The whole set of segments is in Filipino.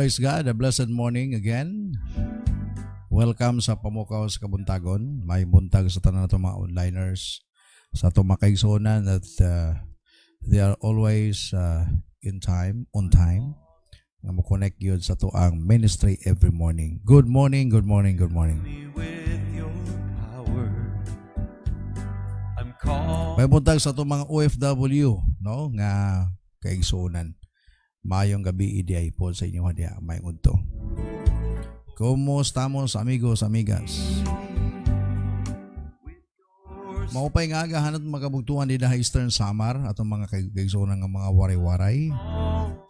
Praise God, a blessed morning again. Welcome sa Pamukaw sa Kabuntagon. May buntag sa tanan nato mga onliners sa ato makaigsunan that they are always on time. Nga mo connect yun sa to ang ministry every morning. Good morning, good morning, good morning. May buntag sa to mga OFW, no, nga kaigsunan. Mayong gabi idiay po sa inyo hadiya may unto. ¿Cómo estamos amigos, amigas? Maupay nga agahanat makabugtuan di dahi Eastern Samar atong mga kaigsunan nga mga waray-waray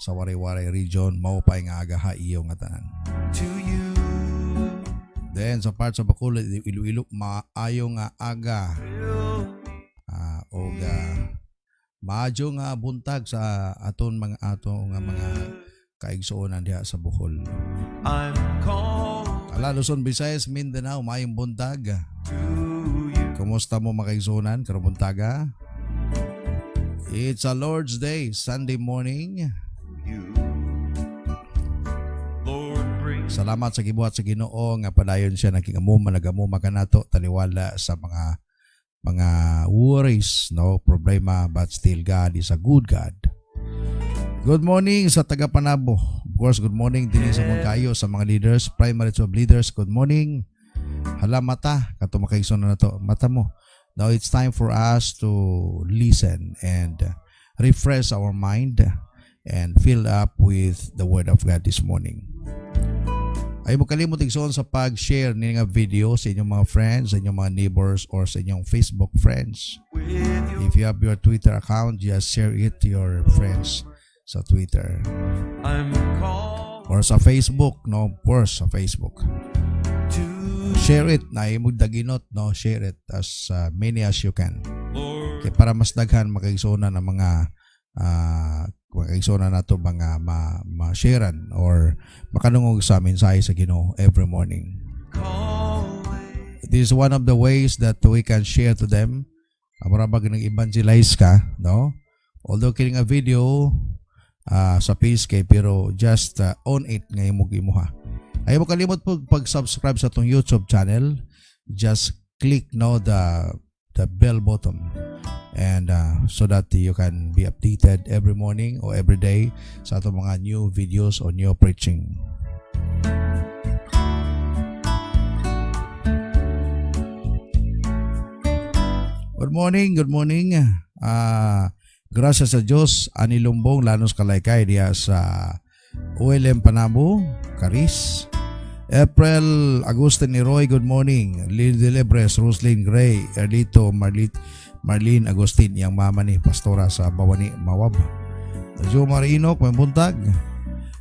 sa waray-waray region. Maupay nga agaha iyo nga tanan. Then sa part sa Bacolod, Iloilo, maayo nga aga. Maadyo nga buntag sa aton mga kaigsuonan diha sa Bohol. Luzon, Visayas, Mindanao, mayong buntag. Kumusta mo mga kaigsuonan karong buntaga? It's a Lord's Day, Sunday morning. Salamat sa gibuhat sa Ginoo nga padayon siya nagkingamuma nagamuma kanato taliwala sa mga worries, no problema, but still God is a good God. Good morning sa taga Panabo. Of course, good morning din sa mga kayo sa mga leaders, primary of leaders. Good morning. Hala mata, kato makaigsunan na to. Mata mo. Now it's time for us to listen and refresh our mind and fill up with the Word of God this morning. Ay mo kalimut igsoon sa pag-share ni nga video sa inyong mga friends, sa inyong mga neighbors, or sa inyong Facebook friends. If you have your Twitter account, just share it to your friends sa Twitter. Or sa Facebook, no? Of course, sa Facebook. Share it, na imong daginot, no? Share it as many as you can. Okay, para mas daghan makaigsoon ng mga kaigsuonan nato mga ma-sharean or makanungog sa mensahe sa Ginoo every morning. This is one of the ways that we can share to them. Marabag nag-evangelize ka, no? Although kining a video sa page kay pero just on it nga imong imuha. Ay mo kalimot po pag-subscribe sa tong YouTube channel. Just click no the bell button. And so that you can be updated every morning or every day sa atong mga new videos or new preaching. Good morning, good morning. Gracias sa Diyos, Ani Lumbong, Lanos Kalaykay diya sa OLM Panabo, Caris. April Agustin Niroy, good morning. Lynn Delebres, Roslyn Gray, Erdito, Marlene Agustin, yang mama ni pastora sa Bawani, Mawab. Jo Marino, may buntag.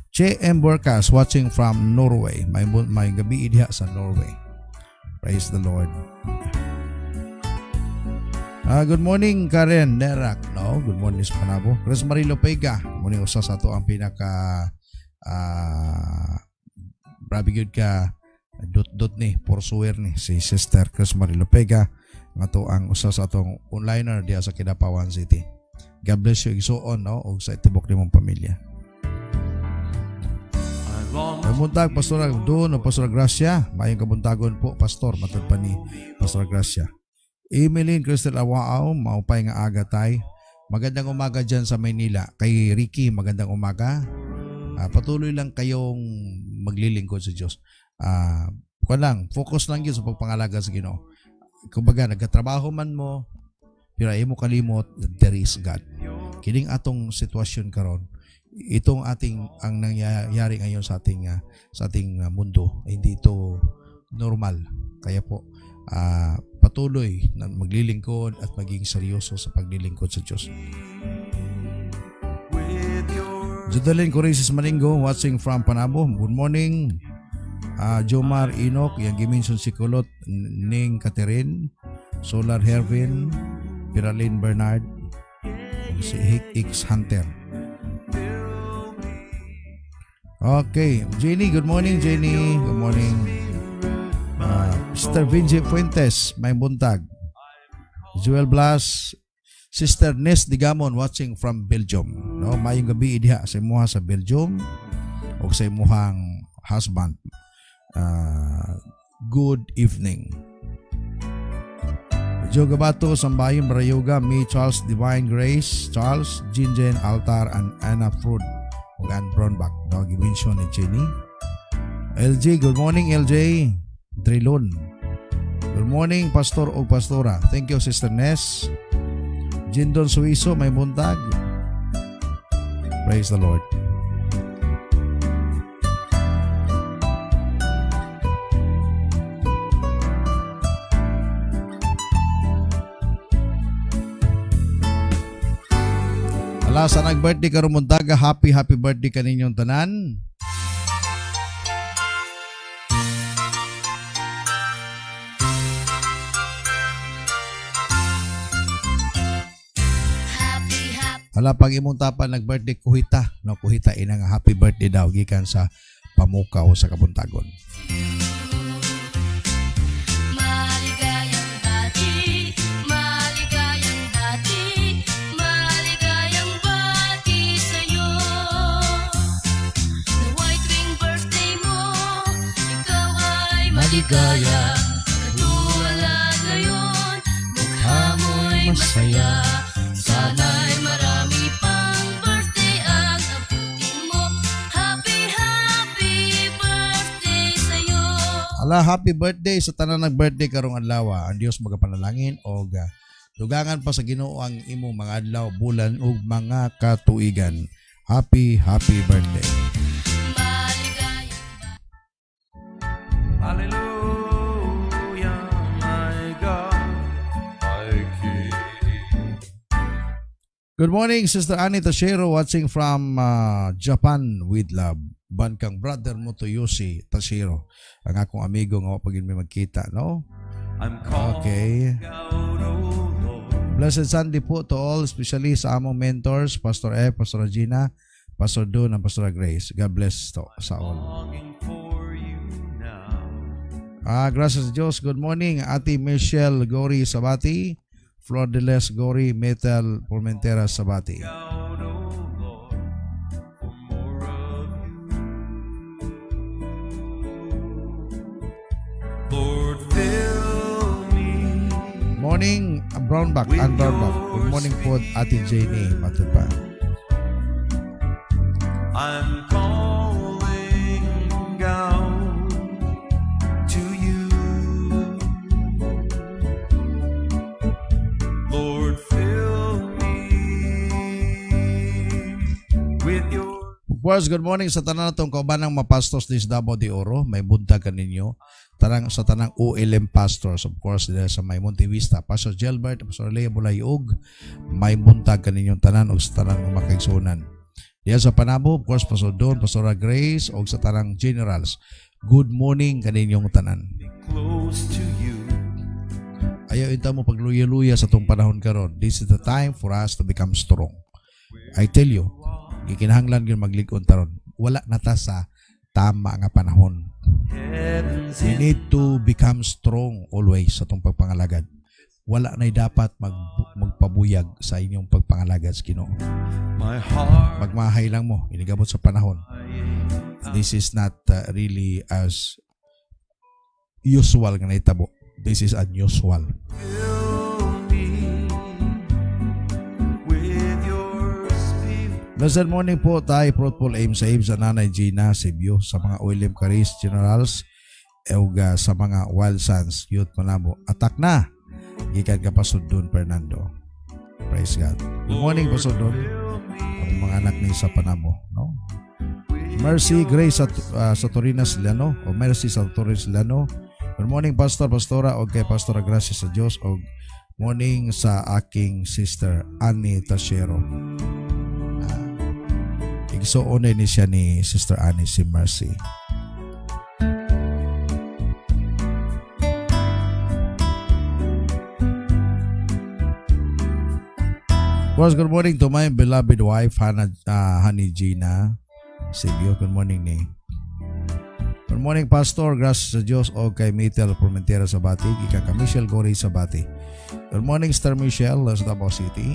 Che M. Borkas, watching from Norway. May gabi diha sa Norway. Praise the Lord. Good morning, Karen Nerak. No? Good morning sa Panabo. Chris Marilo Pega. Muna usa sa to ang pinaka Grabe gyud ka dot ni pursuer ni si Sister Chris Marie Lopega nga to ang usa sa atong onliner diya sa Kidapawan City. God bless you igsuon no og sa tibok nimong pamilya. Kabuntag Pastor doon o Pastor Gracia, mayong kabuntagon po Pastor matod pa ni Pastor Gracia. Emeline Crystal Awao, maupay nga aga tay. Magandang umaga dyan sa Maynila. Kay Ricky, magandang umaga. Patuloy lang kayong maglilingkod sa Diyos. Focus lang yun sa pagpangalaga sa Ginoo. Kumbaga, nagkatrabaho man mo, pero ay mo kalimot, there is God. Kining atong sitwasyon karon, itong ang nangyayari ngayon sa ating mundo, hindi ito normal. Kaya po, patuloy na maglilingkod at maging seryoso sa paglilingkod sa Diyos. Judalyn Corisis Maningo, watching from Panabo. Good morning. Jomar Enoch, yang giminson si Kulot, Ning Catherine, Solar Hervin, Piralyn Bernard, si X Hunter. Okay, Jenny, good morning Jenny. Good morning. Sister Vinci Fuentes, may buntag. Joel Blas, Sister Nes Digamon watching from Belgium. No, mayong gabi diha sa imuha sa Belgium o sa imuhang husband. Good evening. Joe Gabato, Sambayon Barayoga, me Charles Divine Grace, Charles Jinjen Altar and Anna Fruit ug Ann Brownback. No, gi-mention ni Jenny. LJ, good morning LJ. Trilon. Good morning, Pastor o Pastora. Thank you, Sister Ness. Jindon Suiso, may buntag. Praise the Lord. Ala, sa nag-birthday ka rumuntaga, happy birthday kaninyong tanan. Hala, pag imong tapan nag-birthday kuhita, no, kuhita ina nga happy birthday daw gikan sa pamukaw sa Kabuntagon. Maligayang bati, maligayang bati sa'yo. Nawa'y tuwing birthday mo, ikaw ay maligaya. Katuwala ngayon, mukha mo'y masaya. Sana'y marami pang birthday ang abutin mo. Happy birthday sa'yo. Ala, happy birthday sa tanan nag-birthday karong adlaw. Ang Dios magapanalangin og dugangan pa sa Ginoo ang imong mga adlaw, bulan ug mga katuigan. Happy birthday. Hallelujah, my God, my King. Good morning, Sister Annie Tashiro, watching from Japan with love. Bankang brother mo to Yoshi Tashiro. Ang akong amigo nga pag may magkita, no? I'm calling Okay. out, oh Lord. Blessed Sunday po to all, especially sa among mentors, Pastor F, Pastor Regina, Pastor Dun, and Pastor Grace. God bless to sa all. Longing for you now. Gracias Diyos. Good morning, Ate Michelle Gori Sabati, Flor de Les Gori, Metal Formentera Sabati. Out, oh Lord, for more of you. Lord, fill me. Morning, Brownback and Brownback. Good morning po, Ate Jenny Matupa. I'm calling out to you. Lord, fill me with your. Boys, good morning sa tanan natong kaubanang mapastos dis Davao de Oro. May buntag kaninyo. Sa tanang OLM pastors, of course, dito sa may Monte Vista. Pastor Gilbert, Pastor Lea Bulayog, may buntag kaninyong tanan o sa tanang makaigsunan. Diyan sa Panabo, of course, Pastor Don, Pastor Grace, o sa tanang generals. Good morning kaninyong tanan. Close to you. Ayaw ito mo pagluya-luya sa itong panahon karon. This is the time for us to become strong. I tell you, ikinahanglan yun maglikon taron. wala na ta sa tama nga panahon. Heaven's We in need to become strong always sa itong pagpangalagad. Wala na'y dapat magpabuyag sa inyong pagpangalagad sa Ginoo. my heart. Magmahay lang mo, inigabot sa panahon. This is not really as usual nga naitabo. This is unusual. Fill me with your spirit. Blessed morning po tayo, fruitful aim sa sa Nanay Gina, Sibyo, sa mga William Caris Generals, Euga, sa mga Wild Sons, Youth Manamo. Atak na! Gikan ka Pasudon, Fernando. Praise God. Good morning, Pasudon. Ang mga anak ni sa Panamo. No? Mercy, Grace sa Torinas Lano, o Mercy sa Torinas Lano. Good morning, Pastor, Pastora, o kay Pastora Gracia sa Diyos, o morning sa aking sister, Annie Tashero. Igsoon ni siya ni Sister Annie, si Mercy. Of course, good morning to my beloved wife, Honey Gina Sibyo. Good morning ni. Good morning, Pastor. Gracias sa Diyos o kay Mitel Formentera sa Bati. Ika ka Michelle Gorey sa Bati. Good morning, Star Michelle sa Davao City.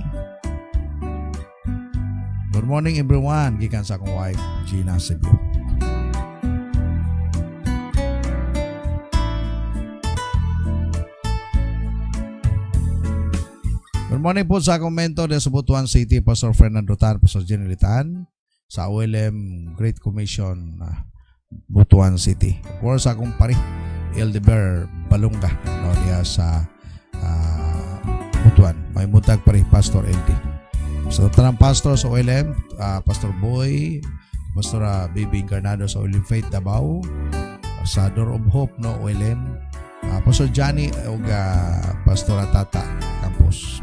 Good morning, everyone. Gikan sa akong wife, Gina Sibyo. Good morning po sa akong mentor sa Butuan City, Pastor Fernando Tan, Pastor Jenny Tan, sa OLM Great Commission, Butuan City. Of course, akong pari, Eldeber Balunga, no, diya sa Butuan. May mutag pari, Pastor LD. Sa tanang pastor sa OLM, Pastor Boy, Pastor Baby Encarnado sa OLM Faith Davao, sa Door of Hope, no, OLM, Pastor Johnny o Pastor Tata Campus.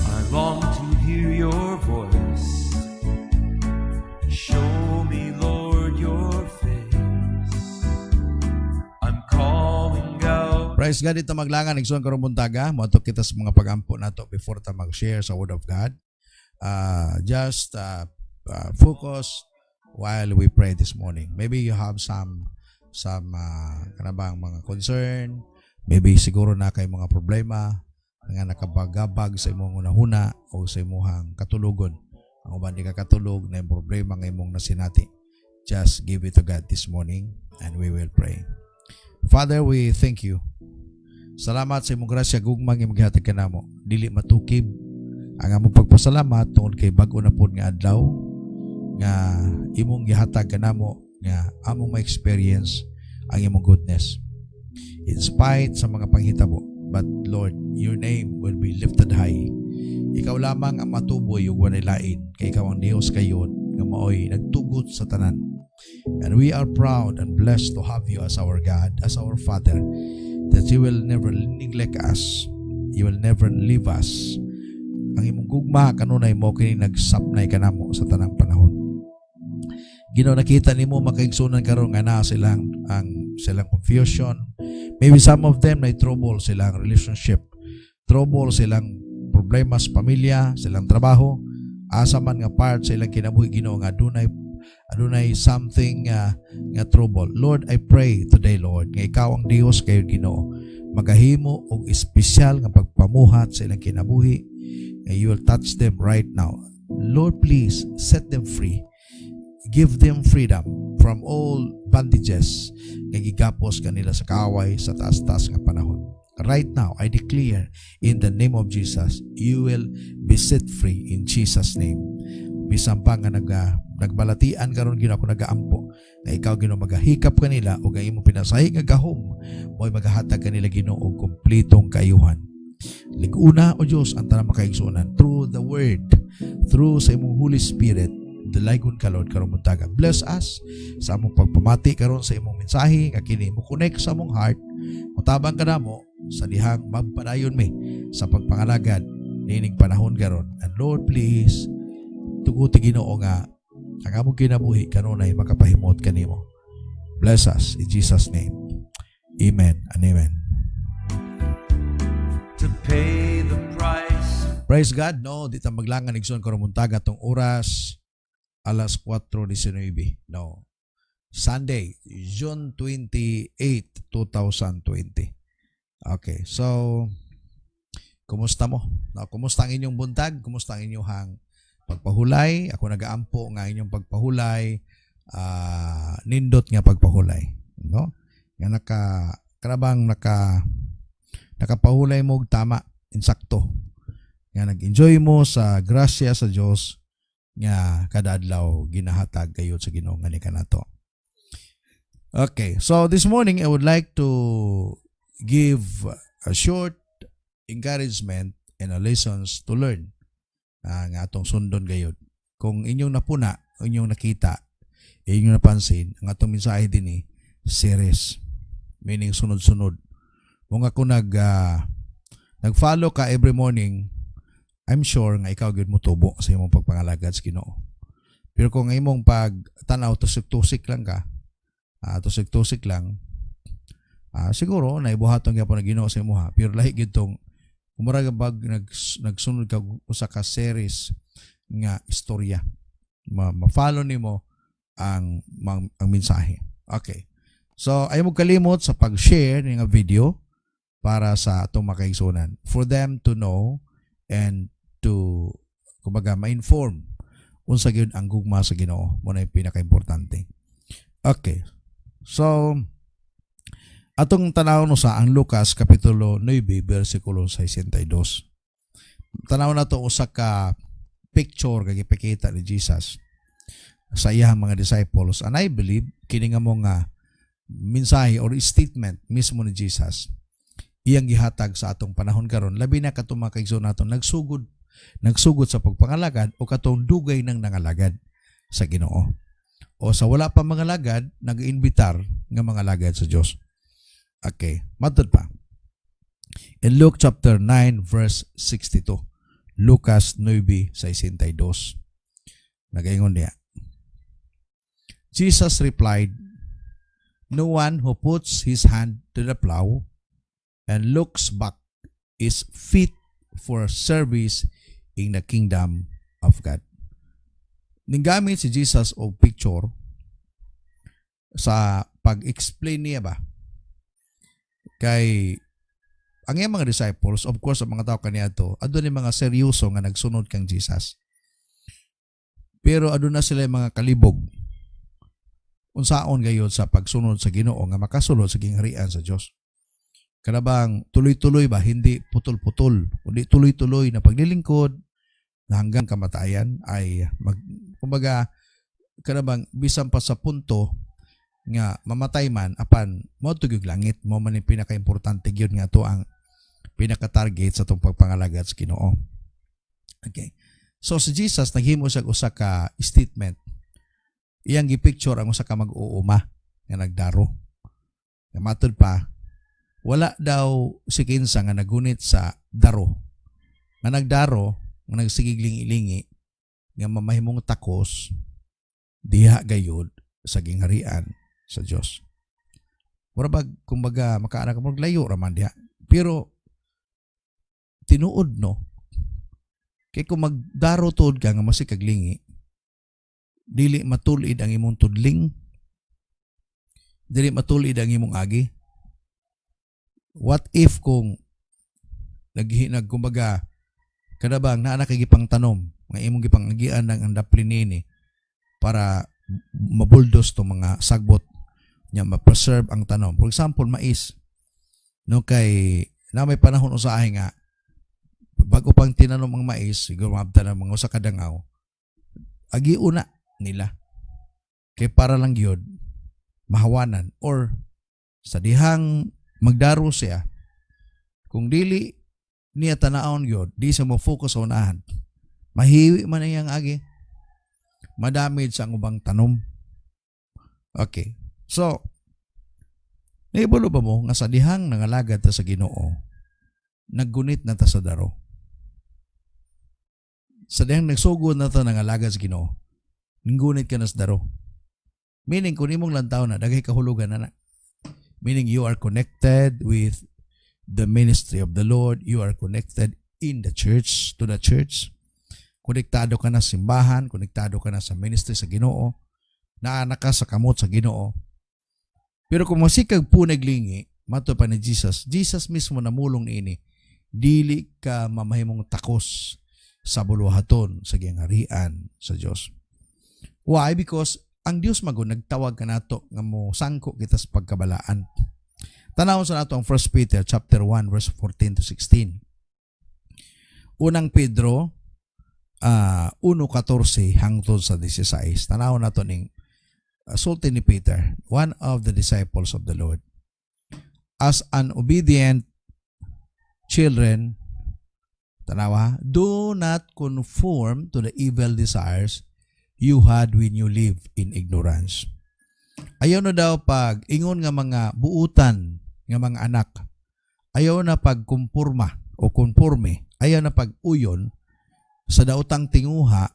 I long to hear your voice. Show me, Lord, your face. I'm calling out. Praise God, ito maglangan, nagsuan karong buntaga, moato kita sa mga pagampo nato before ta mag-share sa Word of God. Just focus while we pray this morning. Maybe you have some kanabang mga concern, maybe siguro na kay mga problema nga nakabagabag sa imong unahuna o sa imong katulogon. Ang uban di ka katulog na yung problema nga imong nasinati. Just give it to God this morning and we will pray. Father, we thank you. Salamat sa imong grasya gugmang imong gihatag kanamo. Dili matukib ang among pagpasalamat tungod kay bag-o na pod nga adlaw nga imong gihatag kanamo nga among ma-experience ang imong goodness. In spite sa mga panghitabo, but Lord, your name will be lifted high. Ikaw lamang ang matuboy ug walay lain, kay ikaw ang Dios kayon nga maoy nagtugot sa tanan. And we are proud and blessed to have you as our God, as our Father, that you will never neglect us. You will never leave us. Ang imong gugma kanunay mo kini nagsapnay kanamo sa tanang panahon. Ginoo, nakita nimo makaigsunan karon nga naa silang confusion. Maybe some of them na trouble silang relationship, trouble silang problema sa pamilya, silang trabaho, asa man nga part sa ilang kinabuhi, Ginoo, nga adunay something nga trouble. Lord, I pray today, Lord, nga ikaw ang Dios kayo, Ginoo, magahimo og espesyal nga pagpamuhat sa ilang kinabuhi, and you will touch them right now. Lord, please set them free. Give them freedom from all bondages nga gigapos kanila sa kaaway sa taas-taas nga panahon. Right now, I declare in the name of Jesus, you will be set free in Jesus' name. Bisan pa nga nagbalatian karon Ginoo ako nagaampo nga ikaw Ginoo magahikap kanila o nga imong pinasahi nga gahom mo'y magahatag kanila Ginoo og kompletong kaayuhan. Liguna o Dios ang tanang makaigsunan through the word, through sa imong Holy Spirit. Dalaygon ka Lord karong buntaga. Bless us sa among pagpamati karon sa imong mensahe nga kini mo connect sa among heart. Mutabang ka namo sa dihang magpadayon mi sa pagpangalagad nining panahon karon. And Lord, please tuguti Ginoo nga ang among kinabuhi kanunay makapahimot kanimo. Bless us in Jesus' name. Amen and amen. Praise God, no? Di ta maglangan igsoon karon muntaga tong oras alas 4:19. No. Sunday, June 28, 2020. Okay, so kumusta mo? No, kumusta ang inyong buntag? Kumusta ang inyong pagpahulay? Ako nagaampo nga inyong pagpahulay, nindot nga pagpahulay, no? Nga nakapahulay mo og tama, insakto. Nga nag-enjoy mo sa grasya sa Dios nga kada adlaw ginahatag kayo sa Ginoo nga ni kanato. Okay, so this morning I would like to give a short encouragement and a lessons to learn nga atong sundon gayud. Kung inyong napuna, inyong nakita, inyong napansin, ang atong mensahe din series, meaning sunod-sunod. Kung ako nag-follow ka every morning, I'm sure nga ikaw gyud mo tubo sa imong pagpangalagad sa Ginoo. Pero kung imong pagtanaw tusik-tusik lang ka, tusik-tusik lang, siguro naibuhaton gyapon ng Ginoo sa imuha. Pero lahi gyud tong kumurag bag nagsunod ka usa ka series nga istorya. Ma-follow nimo ang mensahe. Okay. So ayaw mo kalimot sa pag-share ng video para sa atong makaigsunan, for them to know and to kumbaga ma-inform unsa gyud ang gugma sa Ginoo. Mo na yung pinaka-importante. Okay. So atong tanaw no sa ang Lucas kapitulo 9 bersikulo 62. Tanaw na to usa ka picture kag ipakita ni Jesus sa iyang mga disciples, and I believe kini nga mo nga mensahe or statement mismo ni Jesus iyang gihatag sa atong panahon karon, labi na katong mga kaigsoon naton nagsugod sa pagpangalagad o katong dugay ng nangalagad sa Ginoo, o sa wala pa mga lagad nag-iimbitar nga mga lagad sa Dios. Okay, matod pa. In Luke chapter 9 verse 62. Lucas 9:62. Nagaingon niya. Jesus replied, "No one who puts his hand to the plow and looks back is fit for service in the kingdom of God." Ninggamit si Jesus o picture sa pag-explain niya ba kay ang iyang mga disciples, of course, ang mga tao kaniya to, adun ni mga seryoso nga nagsunod kang Jesus. Pero adun na sila mga kalibog. Unsaon gayud sa pagsunod sa Ginoo nga makasulod sa gingharian sa Dios. Kanabang tuloy-tuloy ba, hindi putol-putol, kundi tuloy-tuloy na paglilingkod na hanggang kamatayan ay kumbaga kanabang bisan pa sa punto nga mamatay man apan mo tugig langit, mo man yung pinaka-importante gyud nga to ang pinaka-target sa itong pagpangalagad sa Ginoo. Okay. So si Jesus naghimo siya usa ka statement. Iyang gipicture ang usa ka mag-uuma nga nagdaro. Nga matud pa, wala daw si kinsa nga nagunit sa daro. Nga nagdaro, nga nagsigigling-ilingi, nga mamahimong takos diha gayud sa gingharian sa Dios. Murabag kumbaga makaana ka maglayo raman diha. Pero tinuod no. Kay kung magdaro tuod ka nga masikaglingi, dili matulid ang imong tudling, dili matulid ang imong agi. What if kung kumbaga kadabang naa kay gipang tanom nga imong gipang agian ng andaplin nini para mabuldos to mga sagbot nya ma-preserve ang tanom. For example, mais. No kay na may panahon usahay nga bago pang tinanom ang mais, siguro mabta na mga usa ka dangaw. Agi una nila. Kay para lang gyud mahawanan or sa dihang magdaro siya, kung dili niya tanaon gyud, di sa mo focus sa unahan. Mahiwi man iyang agi. Madamage sa ubang tanom. Okay. So, naibulo ba mo nga sa dihang nangalagad ta sa Ginoo, naggunit na ta sa daro. Sa dihang nagsugod na ta nangalagad sa Ginoo, ngunit ka na sa daro. Meaning, kung imong lantaw na, dagay kahulugan na. Meaning, you are connected with the ministry of the Lord. You are connected in the church, to the church. Konektado ka na sa simbahan, konektado ka na sa ministry sa Ginoo, naanak ka sa kamot sa Ginoo. Pero kung masikag po naglingi, mato pa ni Jesus, Jesus mismo namulong niini, dili ka mamahimong takos sa buluhaton, sa giyangarian sa Dios. Why? Because ang Dios magun nagtawag ka nato nga mo sangko kita sa pagkabalaan. Tanawon sa nato ang 1 Peter chapter 1 verse 14 to 16. Unang Pedro 1:14 hangtod sa 16. Tanawon nato ning sulti ni Peter, one of the disciples of the Lord. As an obedient children, tanawa, do not conform to the evil desires you had when you live in ignorance. Ayaw na daw pag ingon nga mga buutan nga mga anak. Ayaw na pagkumpurma o konforme. Ayaw na pag-uyon sa daotang tinguha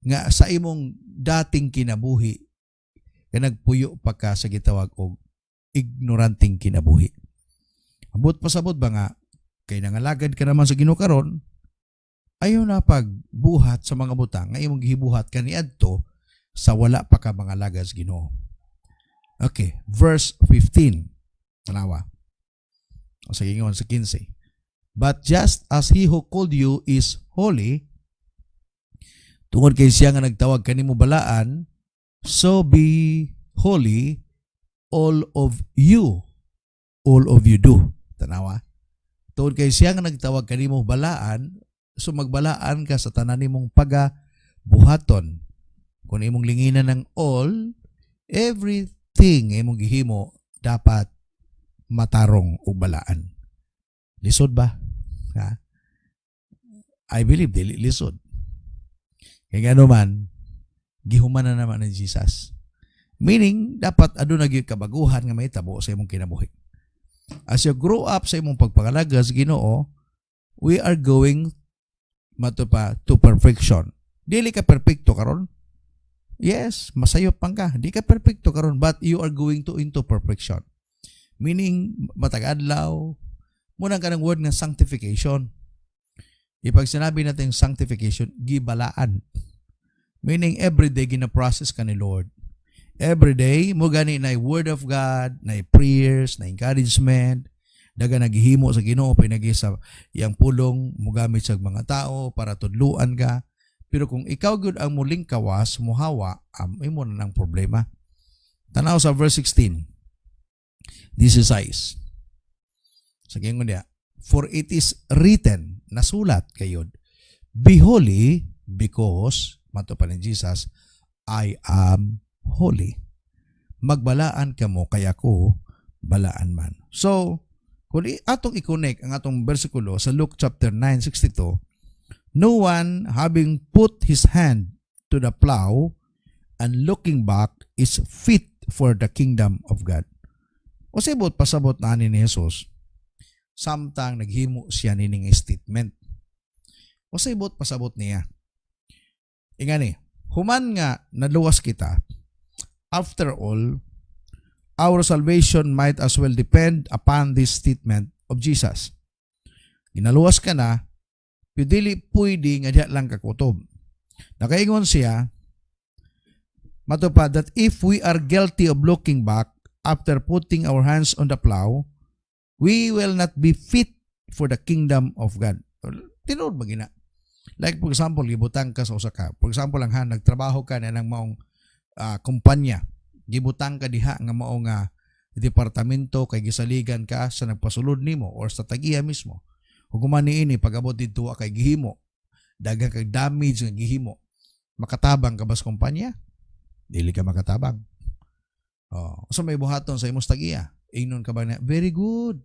nga sa imong dating kinabuhi nga nagpuyo pa ka sa gitawag og ignoranting kinabuhi. Ambot pasabot ba nga kay nangalagad ka naman sa Ginoo karon, ayaw na pagbuhat sa mga butang nga imong gihibuhat kaniadto sa wala pa ka mga lagad sa Ginoo. Okay, verse 15. Tanawa. O sa gingon sa 15. But just as he who called you is holy, tungod kay siya nga nagtawag kanimo balaan, so be holy all of you do. Tanawa. Tungod kay siya nga nagtawag kanimo balaan, so magbalaan ka sa tanan nimong pagabuhaton. Kung imong linginan ng all, everything imong gihimo dapat matarong o balaan. Lisod ba? Ha? I believe dili lisod. Kaya gano man, gihuman na naman ng Jesus. Meaning, dapat aduna gyud kabaguhan nga mahitabo sa imong kinabuhi. As you grow up sa imong pagpangalaga sa Ginoo, we are going to perfection. Dili ka perfecto karon. Yes, masayop pang ka. Di ka perfecto karon, but you are going into perfection. Meaning, matag-adlaw, muna ka ng word nga sanctification. Ipag sinabi natin sanctification, gibalaan. Meaning, everyday gina-process ka ni Lord. Everyday, mo gani na word of God, na prayers, na encouragement, daga naghihimo sa Ginoo pinagi sa yang pulong mo gamit sa mga tao para tudluan ka. Pero kung ikaw gud ang muling kawas, muhawa, imo na ng problema. Tanaw sa verse 16. This is size. Sa gingon niya, for it is written, nasulat kayod, be holy because, mato pa ni Jesus, I am holy. Magbalaan ka mo, kaya ko balaan man. So, kung atong i-connect ang atong bersikulo sa Luke chapter 9:62, no one having put his hand to the plow and looking back is fit for the kingdom of God. O sibot pasabot na ni Jesus, samtang naghimo siya nining statement. O sibot pasabot niya. Ingani, human nga naluwas kita, after all, our salvation might as well depend upon this statement of Jesus. Ginaluwas ka na, pidili pwede nga diya lang kakutob. Nakaingon siya, matupad that if we are guilty of looking back after putting our hands on the plow, we will not be fit for the kingdom of God. Tinuod ba gina? Like for example, gibutang ka sa usa ka. For example, lang nagtrabaho ka na ng maong kumpanya. Gibutang ka diha nga mao nga departamento kay gisaligan ka sa nagpasulod nimo or sa tagiya mismo. Ug kumani ini pag-abot didto kay gihimo, daghang kag damage nga gihimo. Makatabang ka ba sa kumpanya? Dili ka makatabang. So may buhaton sa imong tagiya. Ingnon ka ba na very good.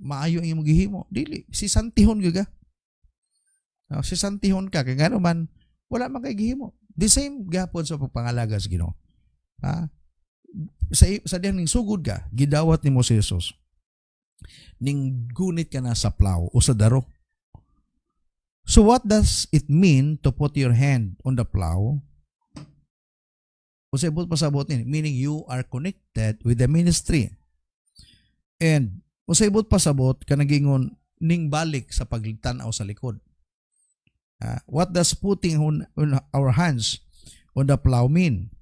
Maayo ang imong gihimo? Dili, sisantihon gyud ka. Sisantihon ka kay ngano man wala man kay gihimo. The same gapon sa pagpangalaga sa Ginoo. Sa diyan ning sugod ka, gidawat nimo si Jesus. Ning gunit ka na sa plow o sa daro. So what does it mean to put your hand on the plow? O pasabot ni, meaning you are connected with the ministry. And usabot pasabot ka nagingon ning balik sa pagtanaw sa likod. What does putting on our hands on the plow mean?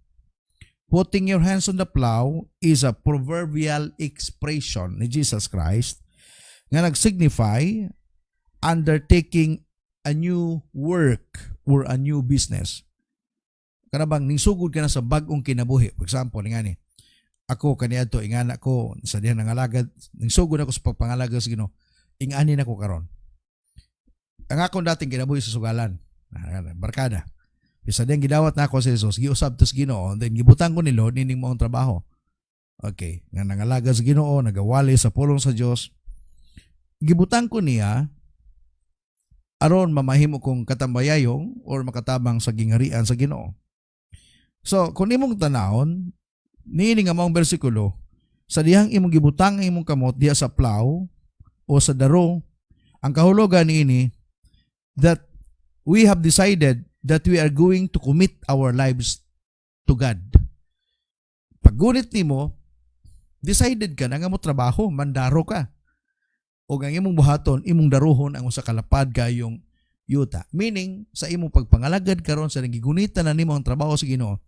Putting your hands on the plow is a proverbial expression ni Jesus Christ nga nag-signify undertaking a new work or a new business. Kanabang ningsugod ka na sa bagong kinabuhi. For example, nga ni, ako kaniadto ingana ko sa diha nangalagad, ningsugod ako sa pagpangalaga sa Ginoo. Ingani na ko karon. Ang akong dating kinabuhi sa sugalan, barkada. Bisa din gidawat na ako sa Jesus, giusab to sa Ginoo, then gibutang ko ni Lord nining maong trabaho. Okay, nga nangalaga sa Ginoo, nagawali sa pulong sa Dios. Gibutang ko niya aron mamahimo kong katambayayong or makatabang sa gingarian sa Ginoo. So, kung imong tanawon, niini nga maong bersikulo, sa dihang imong gibutang ang imong kamot diha sa plow o sa daro, ang kahulugan niini that we have decided that we are going to commit our lives to God. Paggunit nimo, decided ka na nga mo trabaho, mandaro ka. O ang imong buhaton, imong daruhon ang usa kalapad kayong yuta. Meaning, sa imong pagpangalagad karon sa nagigunitan na nimo ang trabaho sa Ginoo,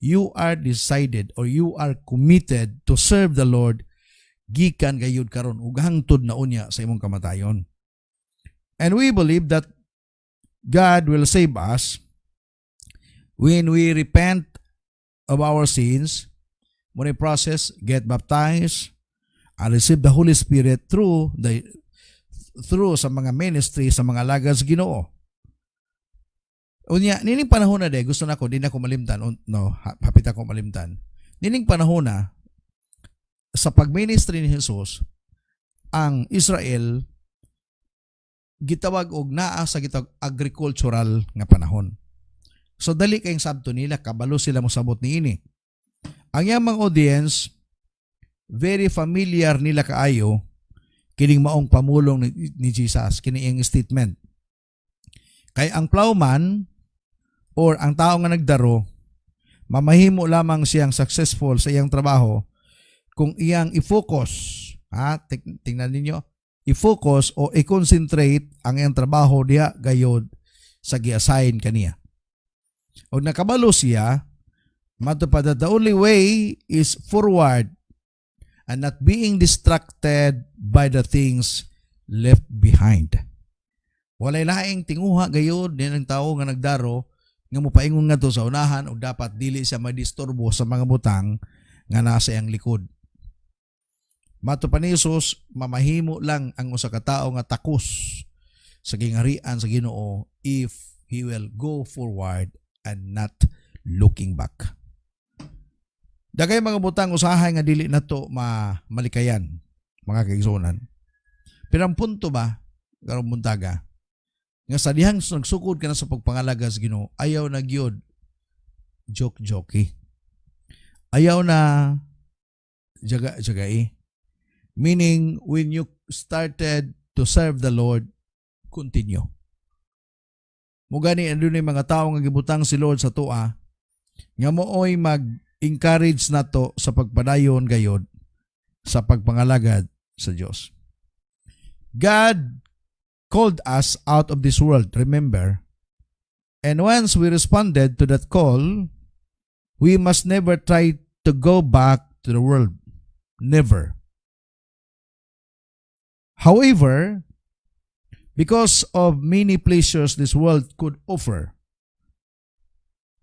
you are decided or you are committed to serve the Lord gikan gayud karon ug hangtod na unya sa imong kamatayon. And we believe that God will save us when we repent of our sins, when we process, get baptized, and receive the Holy Spirit through sa mga ministry, sa mga lagas Ginoo. Unya, nining panahon na gusto na ko, di na ko malimtan, hapit ako malimtan. Nining panahon na, sa pagministry ni Jesus, ang Israel, gitawag og naa sa gitawag agricultural nga panahon. So dali kayong sabto nila, kabalo sila mosabot niini. Ang yamang audience, very familiar nila kaayo kining maong pamulong ni Jesus, kining statement. Kay ang plowman or ang tao nga nagdaro, mamahimo lamang siyang successful sa iyang trabaho kung iyang i-focus, tingnan ninyo, i-focus o i-concentrate ang iyang trabaho diha gayod sa gi-assign kaniya. O nakabalo siya, matupad that the only way is forward and not being distracted by the things left behind. Walay laing tinguha gayod din ang tao nga nagdaro nga mopaingon nga to sa unahan o dapat dili siya madisturbo sa mga butang nga nasa iyang likod. Matupad ni Jesus, mamahimo lang ang usa ka tawo nga takos sa gingarian sa Ginoo if he will go forward and not looking back. Dagay mga butang usahay nga dili nato malikayan, mga kaigsunan. Pero ang punto ba, karong buntaga, nga sa dihang nagsukod ka na sa pagpangalaga sa Ginoo, ayaw na gyud joke-joke. Ayaw na jaga-jagai. Meaning, when you started to serve the Lord, continue. Mugani andun yung mga tao nga gibutang si Lord sa tua, nga mooy mag-encourage nato sa pagpadayon gayod sa pagpangalagad sa Dios. God called us out of this world, remember? And once we responded to that call, we must never try to go back to the world. Never. However, because of many pleasures this world could offer,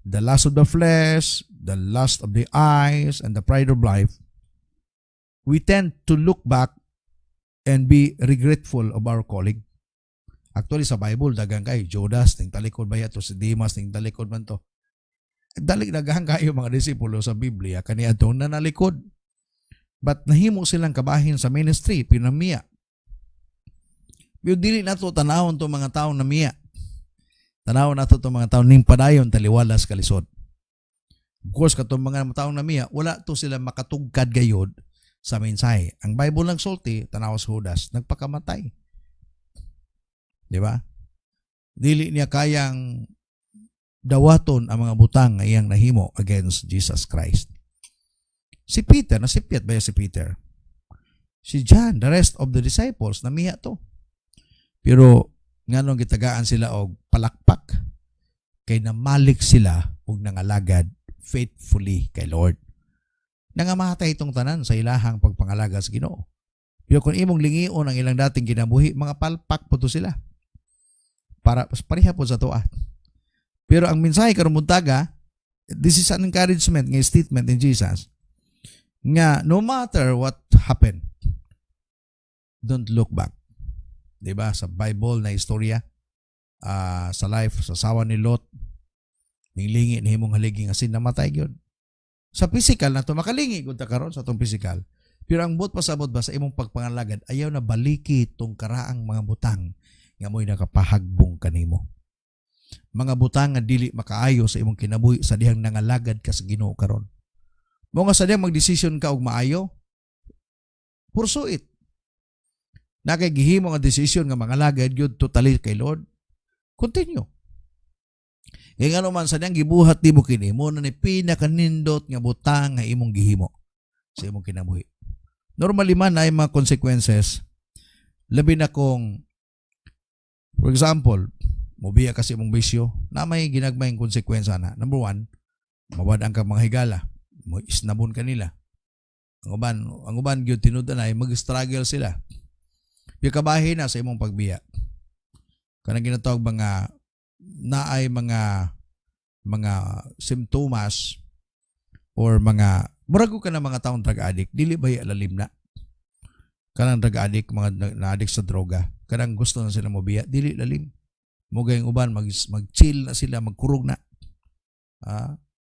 the lust of the flesh, the lust of the eyes, and the pride of life, we tend to look back and be regretful of our calling. Actually, sa Bible, dagang kayo, Judas, ting talikod ba yato, si Demas, ting talikod man to. Dagang kayo mga disipulo sa Biblia, kaniya doon na nalikod. But nahimo silang kabahin sa ministry, pinamiya. Yung dili na to tanawon to mga taong namiya. Tanawon na to mga taong ning padayon taliwalas kalisod. Of course, katong mga taong namiya, wala to sila makatugkad gayod sa mensahe. Ang Bible lang sulti, tanaw sa Judas, nagpakamatay. Di ba? Dili niya kayang dawaton ang mga butang nga iyang nahimo against Jesus Christ. Si Peter, nasipyat ba si Peter? Si John, the rest of the disciples, namiya to. Pero nganong gitagaan sila og palakpak kay namalik sila og nangalagad faithfully kay Lord. Nangamatay itong tanan sa ilahang pagpangalaga sa Ginoo. Pero kung imong lingion ang ilang dating kinabuhi, mga palpak po to sila. Para pareha po sa tuwa. Pero ang mensahe karon buntaga, this is an encouragement ng statement in Jesus nga no matter what happened, don't look back. Diba? Sa Bible na istorya, sa life, sa sawa ni Lot, ninglingi ni himong haliging asin namatay gyud. Sa physical na to makalingi gud ta karon sa tong physical. Pero ang buot pasabot ba sa imong pagpangalagad ayaw na baliki tong karaang mga butang nga mo'y nakapahagbong kanimo. Mga butang nga dili makaayo sa imong kinabuhi sa dihang nangalagad ka sa Ginoo karon. Mo nga sa dihang magdesisyon ka og maayo, pursue it. Nakay gihimo nga desisyon nga mangalagad gyud totally kay Lord. Continue. Kaya nga naman sa niyang gibuhat di mo kini, mo na ni pinakanindot nga butang nga imong gihimo sa imong kinabuhi. Normally man ay mga consequences, labi na kung, for example, mobiya kasi imong bisyo, na may ginagmayng konsekwensya na. Number one, mawadang ka mga higala, mo isnabon kanila. Ang uban gyud tinud-an ay mag-struggle sila. Yung kabahin na sa imong pagbiya. Kanang ginatawag mga naay mga simptomas or mga murago ka na mga taong drug addict, dili ba alalim na? Kanang drug addict, mga na-addict sa droga, kanang gusto na sila mobiya, dili lalim. Mugay yung uban, mag-chill na sila, magkurog na.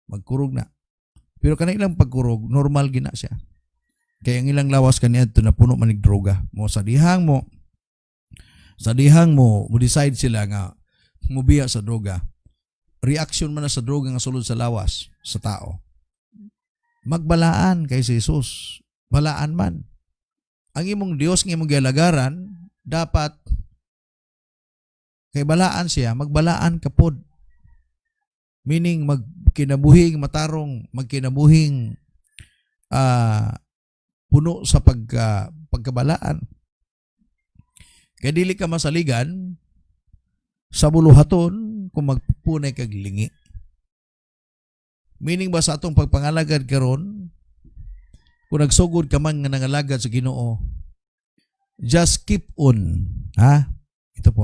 Magkurog na. Pero kanang ilang pagkurog, normal gina siya. Kaya ang ilang lawas kaniya ito na puno manig droga. Sa dihang mo decide sila nga mubiya sa droga. Reaction man na sa droga nga sulod sa lawas sa tao. Magbalaan kay si Jesus. Balaan man. Ang imong Dios nga imong gialagaran, dapat kay balaan siya, magbalaan kapod. Meaning magkinabuhing matarong, magkinabuhing puno sa pagkabalaan. Kaya dili ka masaligan sa buluhaton kung magpunay kag lingi. Meaning ba sa atong pagpangalagad karon, kung nagsugod ka man nga nangalagad sa Ginoo, just keep on, ito po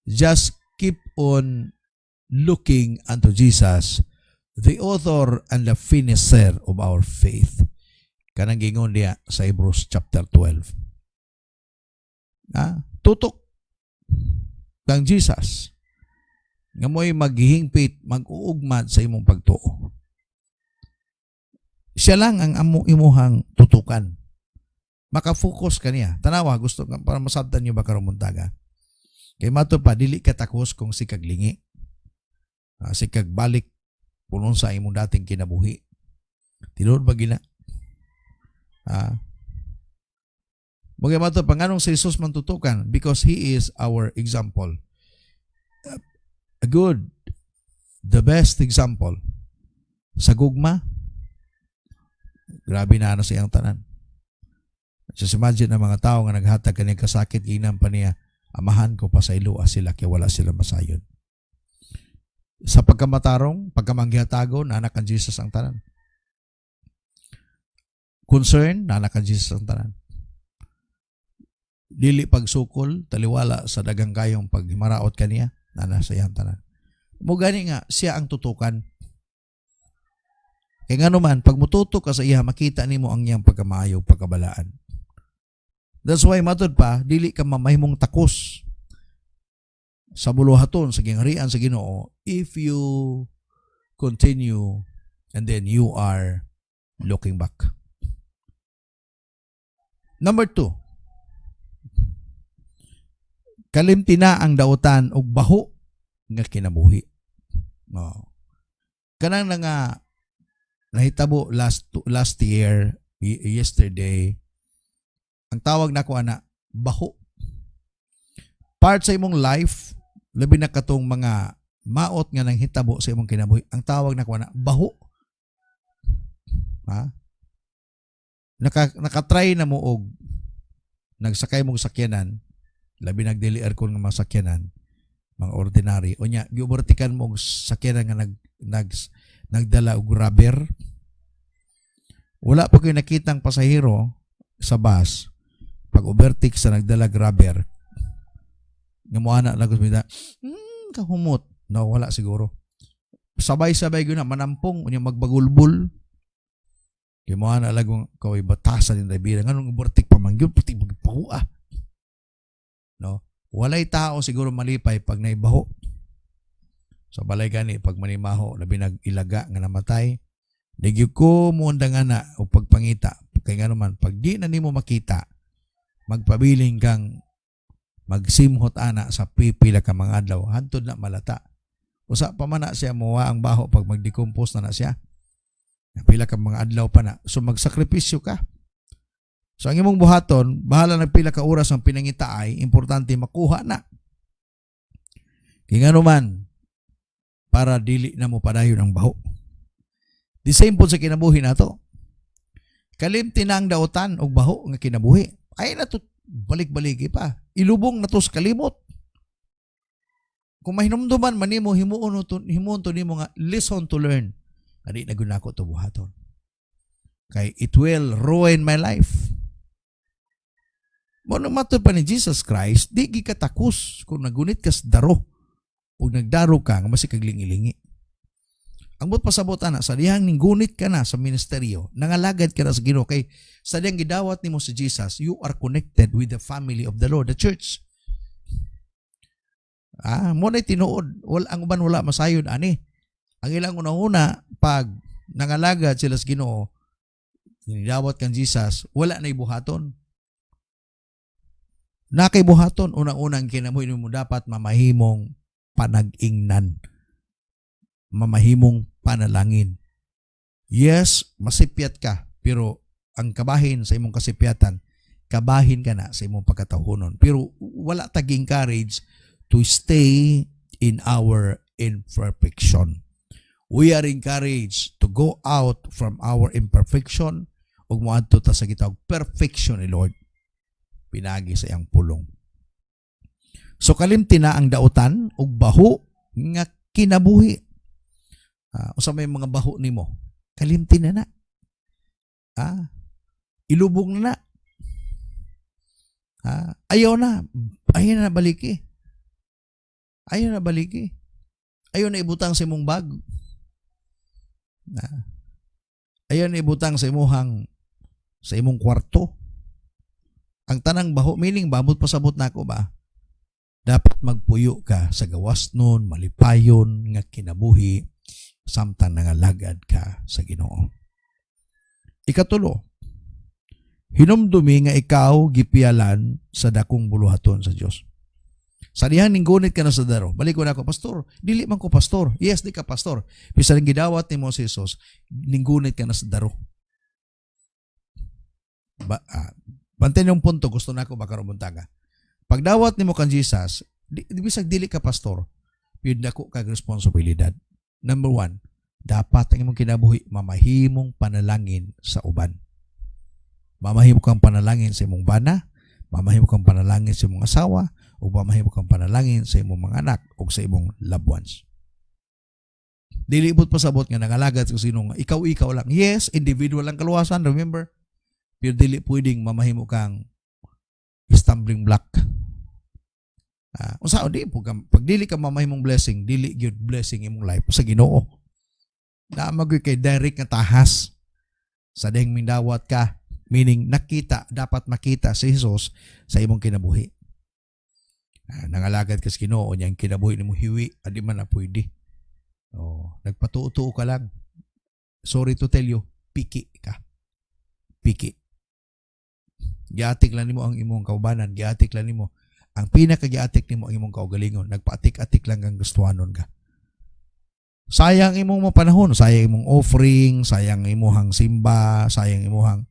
just keep on looking unto Jesus, the author and the finisher of our faith. Kanang gingon niya sa Hebrews chapter 12. Tutok kang Jesus nga mo'y maghihingpit, mag-uugmad sa imong pagtuo. Siya lang ang imuhang tutukan. Makafocus ka niya. Tanawa, gusto para masabtan niyo ba karumuntaga. Kay mato pa, dili ka takos kung si kaglingi. Si kagbalik punon sa imong dating kinabuhi. Tinuod ba gina? Bagay mato, panganong si Jesus man tutukan? Because He is our example. The best example. Sa gugma, grabe na sa iyang tanan. Just imagine ang mga tao nga naghatag kanyang kasakit, ginam pa niya, amahan ko pa sa ilua sila kaya wala sila masayon. Sa pagkamatarong, pagkamanggihatago, nanak ang Jesus ang tanan. Concern, nanak ang Jesus ang tanan. Dili pagsukol, taliwala sa dagang kayong pagmaraot kaniya, nana sa iyang tanan. Mugani nga, siya ang tutukan. Kaya nga naman, pag mututok ka sa iya, makita nimo ang iyang pagkamaayo, pagkabalaan. That's why, matod pa, dili ka mamahimong takos sa buluhaton, sa gingharian sa Ginoo, if you continue and then you are looking back. Number 2, kalimti na ang dautan og baho nga kinabuhi. Kanang nga nahitabo last year, yesterday, ang tawag na ko ana, baho. Part sa imong life, labi na katong mga maot nga nang hitabo sa imong kinabuhi, ang tawag na ko ana, baho. Nakatry na mo og nagsakay mong sakyanan, labi nagdili aircon nga mga sakyanan, mga ordinary. O nya, gi-overtikan mo og sakyanan nga nagdala og rubber. Wala pa kayo nakitang pasahero sa bus pag overtake sa nagdala rubber. Nga mo anak lagos mida, kahumot. No, wala siguro. Sabay-sabay gyud na manampong unya magbagulbul. Kay mo anak lagong kaway batasan ni Rabira nganong overtake pa man gyud puti magpahuah. No? Walay tao siguro malipay pag naibaho. So balay gani pag manimaho labi nag-ilaga nga namatay. Digyo ko mo nga na o pagpangita. Kay nga naman pag di na nimo makita magpabiling kang magsimhot ana sa pipila ka mga adlaw hantod na malata. Usa pa man na siya muwa ang baho pag magdecompose na siya. Pila ka mga adlaw pa na. So magsakripisyo ka. So ang imong buhaton, bahala nagpila ka oras ang pinangita ay importante makuha na. Kaya nga naman, para dili na mo padayon ang baho. The same po sa kinabuhi na to. Kalimti na ang dautan o baho nga kinabuhi. Ay na to balik-baligi pa. Ilubong na to sa kalimot. Kung mahinumduman man nimo himuon to nimo nga lesson to learn. Adi na gunako to buhaton. Kay it will ruin my life. Mo nang matod pa ni Jesus Christ, di gi katakus kung nagunit ka sa daro o nagdaro ka nga masig kaglingi-lingi. Ang but pasabot ana sa dihang gunit ka na sa ministeryo, nangalagad ka na sa Ginoo kay sa dihang gidawat nimo si Jesus, you are connected with the family of the Lord, the church. Mo na tinuod, ang uban wala masayod ani. Ang ilang una-una pag nangalagad sila sa Ginoo, gidawat kan Jesus, wala na ibuhaton. Nakay buhaton, unang-unang kinabuhi mo dapat mamahimong panag-ingnan. Mamahimong panalangin. Yes, masipyat ka, pero ang kabahin sa imong kasipyatan, kabahin ka na sa imong pagkatahunon. Pero wala tag-encourage to stay in our imperfection. We are encouraged to go out from our imperfection ug moadto ta sa gitawag perfection ni Lord. Pinagi sa iyang pulong. So kalimti na ang dautan ug baho nga kinabuhi. Usa may mga baho nimo, kalimti na na. Ilubong na. Ayaw na baliki. Ayaw na baliki. Ayaw na ibutang sa imong bag. Ayaw na ibutang sa imong kwarto. Ang tanang baho, meaning babot pasabot na ako ba? Dapat magpuyo ka sa gawas nun, malipayon, nga kinabuhi, samtang nangalagad ka sa Ginoo. Ikatulo, hinumdumi nga ikaw gipialan sa dakong buluhaton sa Dios. Sa dihan ning gunit ka na sa daro. Balik ko na ako, pastor. Dili man ko pastor. Yes, di ka pastor. Bisa ring gidawat ni mo si Jesus, ning gunit ka na sa daro. Banten yung punto, gusto na ako baka rumuntaga. Pag dawat ni mo kan Jesus, bisag dili ka pastor, yun ako kag responsibilidad. Number 1, dapat ang imong kinabuhi, mamahimong panalangin sa uban. Mamahimo kang panalangin sa imong bana, mamahimo kang panalangin sa imong asawa, o mamahimo kang panalangin sa imong mga anak o sa imong loved ones. Dili ibot pasabot nga nangalagad kung sino nga ikaw lang. Yes, individual lang kaluwasan, remember? Pero dili pwedeng mamahimo kang stumbling block. Unsa di pag dili ka mamahimong blessing, dili gyud blessing imong life sa Ginoo. Naamag kay direct nga tahas sa dihang mindawat ka, meaning dapat makita si Jesus sa imong kinabuhi. Nangalagad ka sa Ginoo, nya ang kinabuhi nimo hiwi, adi man na pwede. Nagpatuo-tuo ka lang. Sorry to tell you, piki ka. Piki. Giatik lang nimo ang imong kaubanan, giatik lang nimo. Ang pinaka-giatik nimo ang imong kaugalingon, nagpaatik-atik lang ang gustuhanon ka. Sayang imong panahon, sayang imong offering, sayang imong simba, sayang imong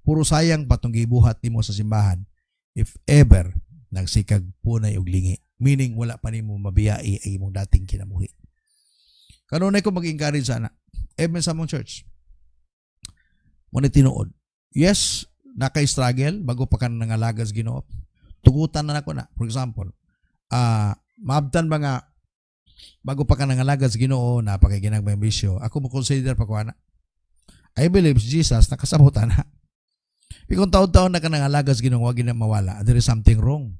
puro sayang patong gibuhat nimo sa simbahan. If ever nagsikag punay og lingi, meaning wala pa nimo mabiyai ang imong dating kinabuhi. Kanunay ko mag-encourage sana, even sa mong church. Mo ni tinuod. Yes, nakay-struggle bago pa ka nangalagad sa Ginoo. tugutan na nako na. For example, maabtan ba nga bago pa ka nangalaga sa Ginoo na pakiginagmay bisyo, ako mo consider pa ko ana. I believe Jesus nakasabutan na. Kung taon-taon na ka nangalaga sa Ginoo, wag na mawala. There is something wrong.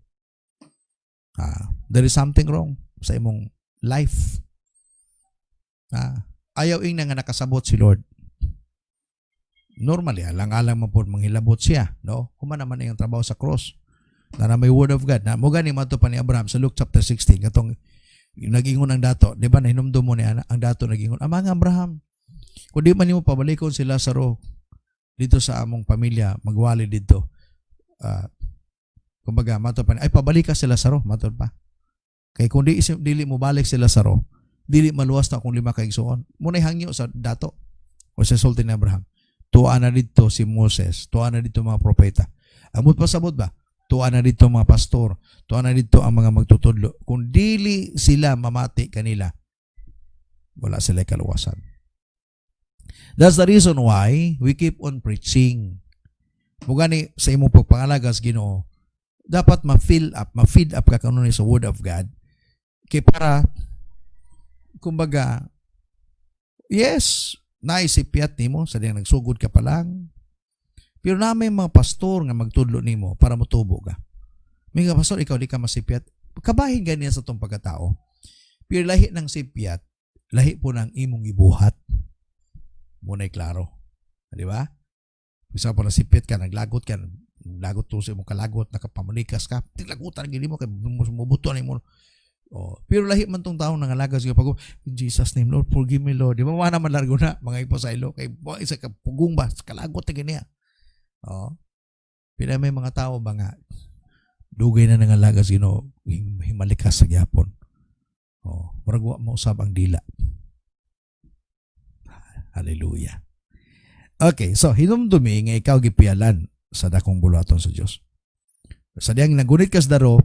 There is something wrong sa imong life. Ayaw ing nga nakasabot si Lord. Normally, alang-alang man po manghilabot siya, no? Kuma naman yung trabaho sa cross. Na may word of God. Na mo gani mato pa ni Abraham sa Luke chapter 16, katong nagingon ang dato, di ba? Nahinumdum mo niya ang dato nagingon, Amang Abraham, kung di man nimo pabalikon si Lazaro dito sa among pamilya, magwali dito. Kumbaga, mato pa ni, ay pabalik ka si Lazaro, mato pa. Kay kung dili mo balik si Lazaro, dili maluwas na kung 5 ka igsoon. Muna'y hangyo sa dato o sa sulti ni Abraham. Tuwa na dito si Moses, tuwa na dito mga propeta. Amot pasabot ba? Tuwa na dito mga pastor, tuwa na dito ang mga magtutudlo. Kung dili sila mamati kanila, wala sila kaluwasan. That's the reason why we keep on preaching. Mugani sa imong pagpangalaga sa Ginoo, dapat ma-feed up ka kanunay sa Word of God. Kaya para, kumbaga, yes, naisipyat nimo sa diyang nagsugod ka pa lang. Pero na may mga pastor nga magtudlo nimo para motubo ka. May nga pastor, ikaw di ka masipyat. Kabahin ganyan sa itong pagkatao. Pero lahi ng sipyat, lahi po ng imong ibuhat. Muna'y klaro. Di ba? Bisa po na sipyat ka, naglagot to sa imong kalagot, nakapamunikas ka, tiglagutan gini mo, kay mubuto na mo. Pero lahi man tong taong nangalagas ka pag in Jesus name, Lord, forgive me, Lord. Di ba mga naman largo na, mga iposaylo, kay isa ka pugong ba, kalagot na gini. Pero may mga tao ba nga, dugay na nangalagas Ginoo, himalikas sa gyapon. Murag wa mo usab ang dila. Hallelujah. Okay, so hinumdumi nga ikaw gipialan sa dakong buluhaton sa Dios. Sa diyang nagunit kas daro,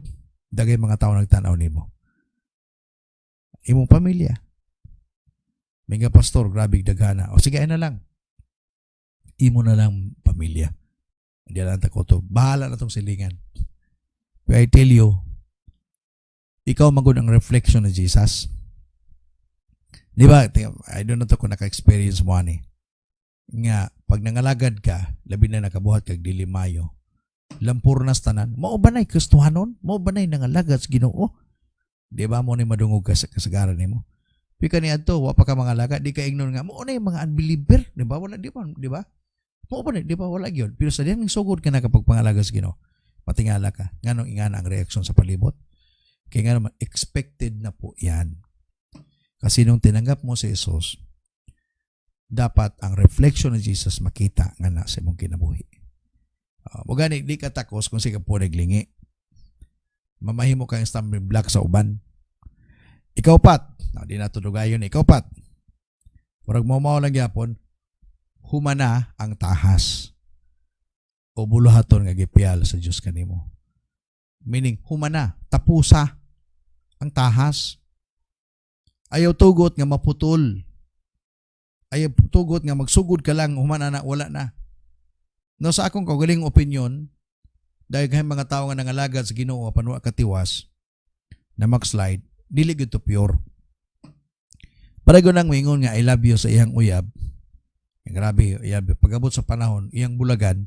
dagay mga tao nagtanaw nimo. Imong pamilya. May nga pastor, grabe daghana. O sige, na lang. Imo na lang pamilya. Hindi lang tako to. Bahala na tong silingan. But I tell you, ikaw magod ang reflection ni Jesus. Di ba? I don't know kung naka-experience mo ani. Nga, pag nangalagad ka, labi na nakabuhat kag dili mayo, lampurnas tanan, mao ba nay Kristohanon? Mao ba nay nangalagad sa Ginoo? Di ba mo ni madungog ka sa kasagaran nimo? Pika ni adto, wa pa ka mangalagad, di ka ignon nga mo nay mga unbeliever, di ba? Wala di ba? Mo ba di ba wala gyud? Pero sa diyang sugod ka na kapag pangalaga sa Ginoo, matingala ka. Nganong ingana ang reaksyon sa palibot? Kaya nga naman, expected na po yan. Kasi nung tinanggap mo si Jesus, dapat ang reflection ni Jesus makita nga na sa imong kinabuhi. Mugani, di ka takos kung sige po naglingi. Mamahimo kang stumbling block sa uban. Ikaw pat, di na tudugayon, ikaw pat. Murag mo lang yapon, humana ang tahas o buluhaton nga gipial sa Dios kanimo. Meaning, humana, tapusa ang tahas. Ayaw tugot nga maputol. Ayaw tugot nga magsugod ka lang, humana na, wala na. No, sa akong kagaling opinion, dahil kay mga tao nga nangalagad sa Ginoo panwa katiwas na mag-slide, dili gyud to pure. Pareho nang mingon nga I love you sa iyang uyab. Grabe, uyab. Pagabot sa panahon, iyang bulagan,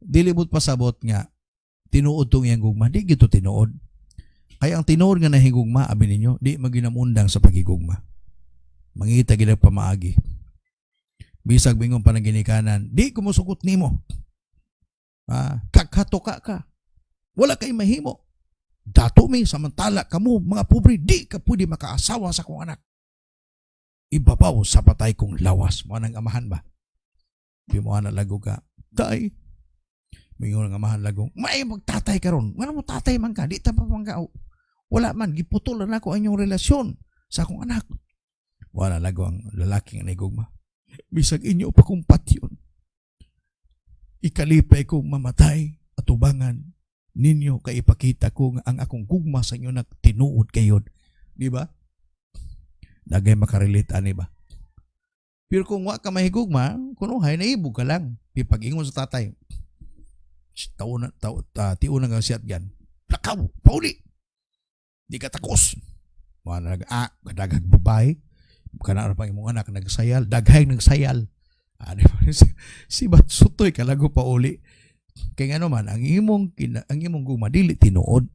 dili bud pasabot nga tinuod tong iyang gugma, di gyud to tinuod. Kaya ang tinuod nga nahigugma, abi ninyo, di maginamundang sa pagigugma. Mangita gid pamaagi. Bisag mingon pa ng ginikanan, di ko musukot nimo. Kakatoka ka. Wala kay mahimo. Dato mi samantala kamo mga pobre di ka pwede makaasawa sa kong anak. Ibabaw sa patay kong lawas. Mo nang amahan ba? Di mo ana lago ka. Tay. Mingon ang amahan lagong, may magtatay karon. Ngano mo tatay man ka? Di ta pa man ka. Wala man giputol na ako ang inyong relasyon sa akong anak. Wala lago ang lalaki nga nagugma. Bisag inyo pa kong patyon. Ikalipay kong mamatay at ubangan ninyo kay ipakita ko nga ang akong gugma sa inyo nagtinuod kayo. Di ba? Dagay makarelate ani ba? Pero kung wa ka mahigugma, kunuhay naibog ka lang. Pipag-ingon sa tatay. Tiunan nga siyat gan. lakaw, pauli. Di ka takos. Mga kadagag babae, kana pa imong anak nagsayal, daghay nagsayal. Si Batsutoy kalago pauli. Kay ano man, ang imong guma, dili tinuod.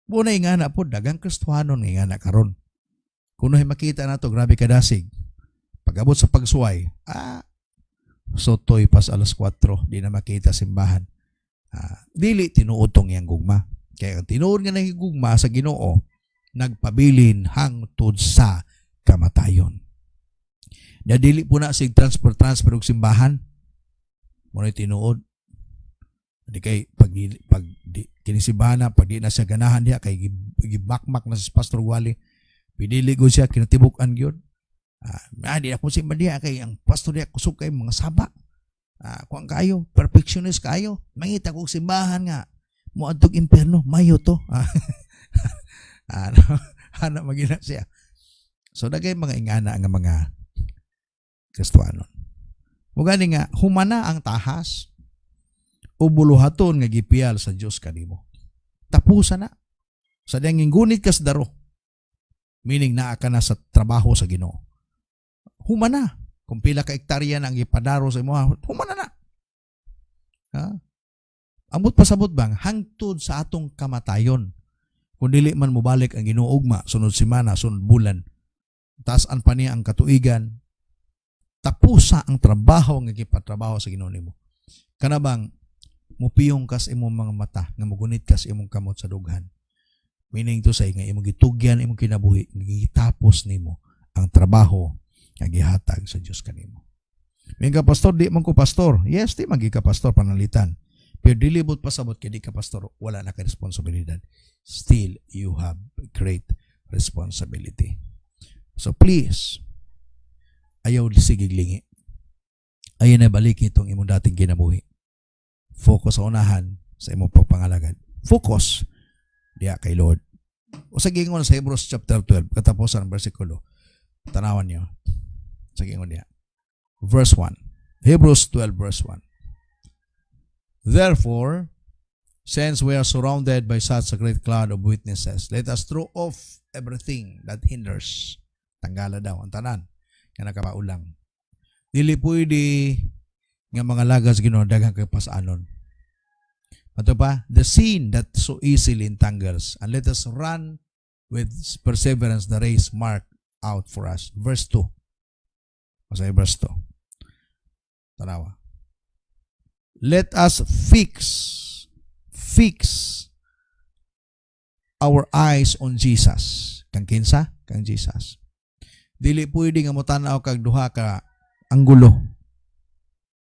Bunay nga na po, dagang Kristohanon nga na karon. Kung makita na to, grabe kadasig. Pag-abot sa pagsuway, sotoy pas alas 4, di na makita simbahan. Dili tinuod tong yang gugma. Kaya ang tinuod nga ng gugma sa Ginoo, nagpabilin hangtod sa kamatayon. Na dili po na sig transfer og simbahan. Mo'y tinuod. Di kay pag kinisimbahan na, pag di na siya ganahan diya, kay gibakmak na sa Pastor Wally, pidili ko siya, kinatibukan gyud. Di ako simba diya, kay ang pastor diya kusog kay mga saba. Kuang kayo, perfectionist kayo. Mangita ko simbahan nga, muadtog impierno, mayo to. Ano magina siya. So dagay mga ingana nga mga Kristohanon. Mugani nga, humana ang tahas, o buluhaton nga gipiyal sa Dios kanimo. Tapusan na. Sa diyang gunit kas daro. Meaning naa ka na sa trabaho sa Ginoo. Humana. Kung pila ka hektarya na ang ipadaro sa imo, humana na. Amot pasabot bang hangtod sa atong kamatayon. Kung dili man mobalik ang Ginoo ugma sunod semana, sunod bulan. Taas-an pa niya ang katuigan. Tapusa ang trabaho nga gipatrabaho sa Ginoo nimo. Kana bang mupiyong kas imong mga mata nga mugunit kas imong kamot sa dughan. Meaning to say nga imong gitugyan imong kinabuhi, gitapos nimo ang trabaho nga gihatag sa Dios kanimo. May ka pastor, di man ko pastor. Yes, di magi ka pastor panalitan. Pero dilibot pasabot kay di ka pastor, wala na ka responsibilidad. Still you have great responsibility. So please, ayaw sigiglingi. Ayaw na balik itong imong dating kinabuhi. Focus sa unahan sa imong pagpangalagad. Focus diya kay Lord. O sa gingon sa Hebrews chapter 12, katapusan ng versikulo. Tanawan niyo. Sa gingon diya. Verse 1. Hebrews 12 verse 1. Therefore, since we are surrounded by such a great cloud of witnesses, let us throw off everything that hinders. Tanggala daw ang tanan nga nakapaulang. Dili pwede nga mga lagas Ginoo daghang kay pasanon. Ato pa, the sin that so easily entangles, and let us run with perseverance the race marked out for us. Verse 2. Masay verse 2. Tanawa. Let us fix our eyes on Jesus. Kang kinsa? Kang Jesus. Dili pwede nga motanaw kag duha ka anggulo.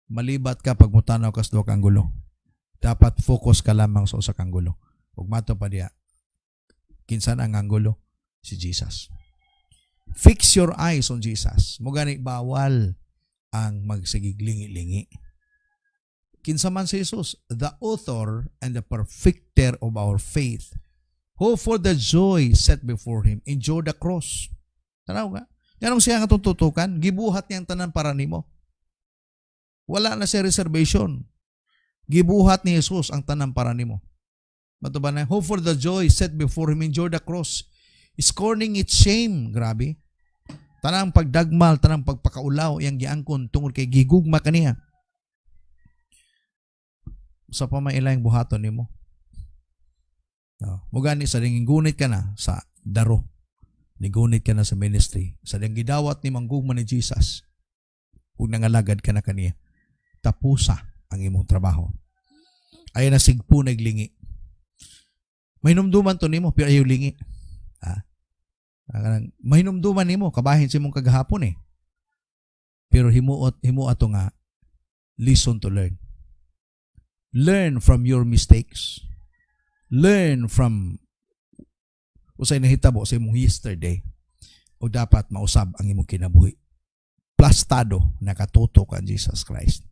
Malibat ka pag motanaw kas duha ka anggulo. Dapat focus ka lamang sa usa ka anggulo. Ug mato pa diya. Kinsa ang anggulo? Si Jesus. Fix your eyes on Jesus. Mugani bawal ang magsigiglingi-lingi. Kinsa man si Jesus, the author and the perfecter of our faith, who for the joy set before him endured the cross. Tanaw nga. Ganong siya nga tututukan, gibuhat niyang tanan para nimo. Wala na siya reservation. Gibuhat ni Jesus ang tanan para nimo. Matuban na, who for the joy set before him endured the cross, scorning its shame. Grabe. Tanang pagdagmal, tanang pagpakaulaw, yang giangkon tungod kay gigugma kaniya. Sa pamailayang buhaton nimo. Mugani sa dingin gunit ka na sa daro. Nigunit ka na sa ministry. Sa dingin gidawat ni manggugma ni Jesus. Ug nangalagad ka na kaniya. Tapusa ang imong trabaho. Ay nasigpo naglingi. May numduman to nimo pero ayaw lingi. May numduman nimo kabahin sa imong kagahapon eh. Pero himuot ato nga lesson to learn. Learn from your mistakes. Learn from usay nahitabo sa imong yesterday. O dapat mausab ang imong kinabuhi. Plastado nakatuto ka Jesus Christ.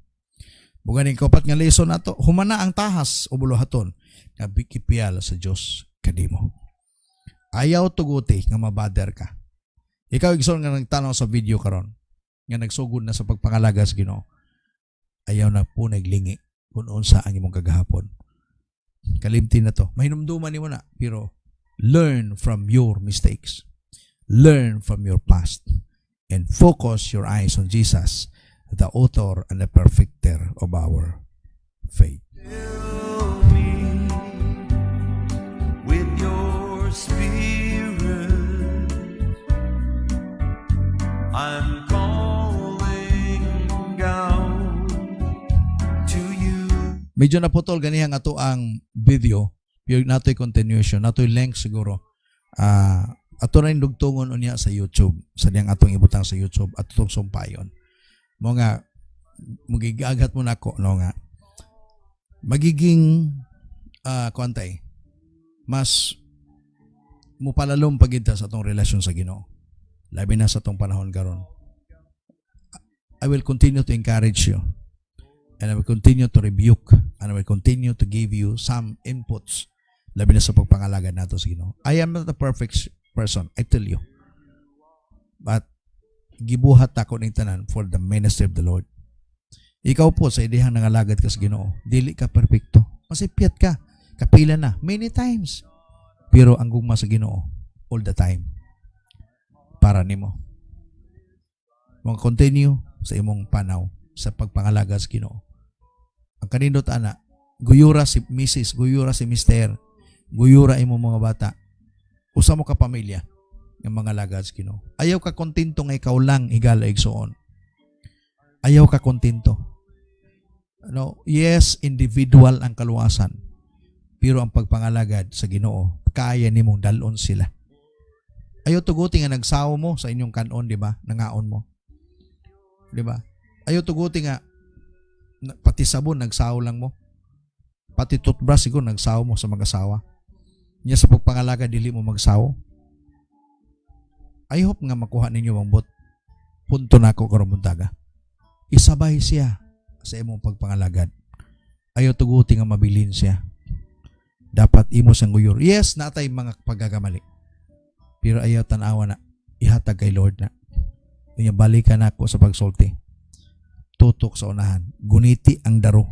Buganing kaupat nga lesson nato, humana ang tahas o buluhaton nga bikipiyal sa Dios kadimo. Ayaw tuguti nga mabader ka. Ikaw igsoon nga nagtanaw sa video karon nga nagsugod na sa pagpangalaga sa Ginoo. Ayaw na po naglingi kung unsa ang imong kagahapon. Kalimti na to. Mahinumduman nimo na, pero learn from your mistakes. Learn from your past. And focus your eyes on Jesus, the author and the perfecter of our faith. Fill me with your spirit. I'm calling out to you. Medyo naputol ganihang ato ang video. Pero nato'y continuation, nato'y length siguro. Ato na yung dugtungon unya sa YouTube. Sa diyang atong ibutang sa YouTube at itong sumpayon. Mga magigagat mo na ako, no nga. Magiging kuantay, mas mupalalom paginta sa atong relasyon sa Ginoo. Labi na sa atong panahon karon. I will continue to encourage you. And I will continue to rebuke. And I will continue to give you some inputs. Labi na sa pagpangalaga nato sa Ginoo. I am not a perfect person, I tell you. But gibuhat ako ng tanan for the ministry of the Lord. Ikaw po sa idehang nangalagad ka sa Ginoo, dili ka perfecto. Masipyat ka, kapila na, many times. Pero ang gugma sa Ginoo, all the time. Para nimo. Mong continue sa imong panaw sa pagpangalaga sa Ginoo. Ang kanindot ana, guyura si Mrs., guyura si Mr., guyura imong mga bata. Usa mo ka pamilya ng mga lagad sa Ginoo. Ayaw ka kontento nga ikaw lang higala igsoon. Ayaw ka kontento. No, yes, individual ang kaluwasan. Pero ang pagpangalagad sa Ginoo, kaya nimong dalon sila. Ayaw tuguti nga nagsaw mo sa inyong kanon, di ba? Nangaon mo. Di ba? Ayaw tuguti nga pati sabon nagsaw lang mo. Pati toothbrush siguro nagsaw mo sa mag-asawa. Niya sa pagpangalaga dili mo magsaw. I hope nga makuha ninyo ang bot. Punto na ako karon buntaga. Isabay siya sa imong pagpangalagad. Ayaw tuguti nga mabilin siya. Dapat imo sang guyur. Yes, natay mga paggagamali. Pero ayaw tanawa na ihatag kay Lord na. Unya balikan ako sa pagsulti. Tutok sa unahan. Guniti ang daro.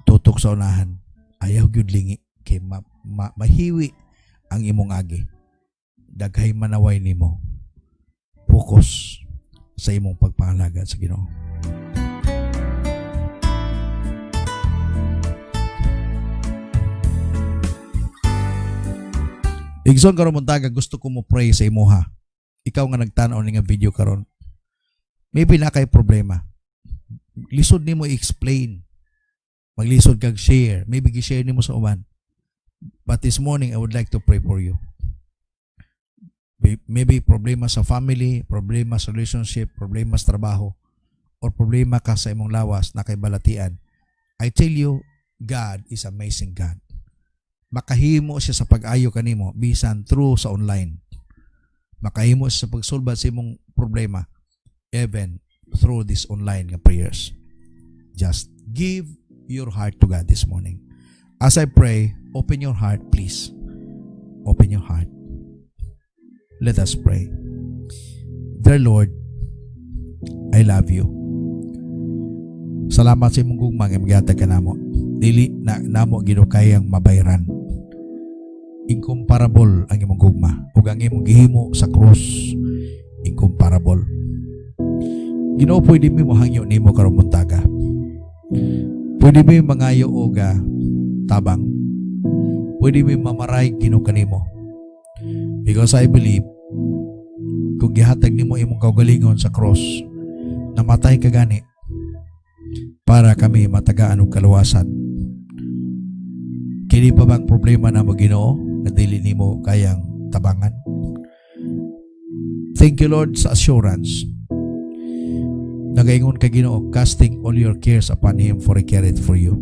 Tutok sa unahan. Ayaw gyud lingi kay mahiwi ang imong agi. Daghay manaway nimo. Focus sa imong pagpangalaga sa Ginoo. Igsoon karon muntaga gusto ko mo pray sa imuha. Ikaw nga nagtan-aw ni nga video karon. Maybe na kay problema. Lisod nimo i-explain. Maglisod kag share. Maybe gi-share nimo sa uban. But this morning, I would like to pray for you. Maybe problema sa family, problema sa relationship, problema sa trabaho, or problema ka sa imong lawas na kay balatian. I tell you, God is amazing God. Makahimo siya sa pag-ayo kanimo bisan through sa online. Makahimo siya sa pagsulbad sa imong problema even through this online nga prayers. Just give your heart to God this morning. As I pray, open your heart, please. Open your heart. Let us pray. Dear Lord, I love you. Salamat sa imong gugma nga magihatag ka namo. Dili na namo ginukayang mabayran. Incomparable ang imong gugma ug ang imong gihimo sa krus. Incomparable. Ginoo, pwede mi mohangyo nimo karon buntaga. Pwede mi mangayo og tabang. Pwede mi mamaray Ginoo kanimo. Because I believe kung gihatag nimo imong kaugalingon sa cross, namatay ka gani para kami matagaan og kaluwasan. Kini pa bang problema na mo Ginoo na dili nimo kayang tabangan? Thank you Lord sa assurance. Nagaingon ka Ginoo, casting all your cares upon Him for He careth for you.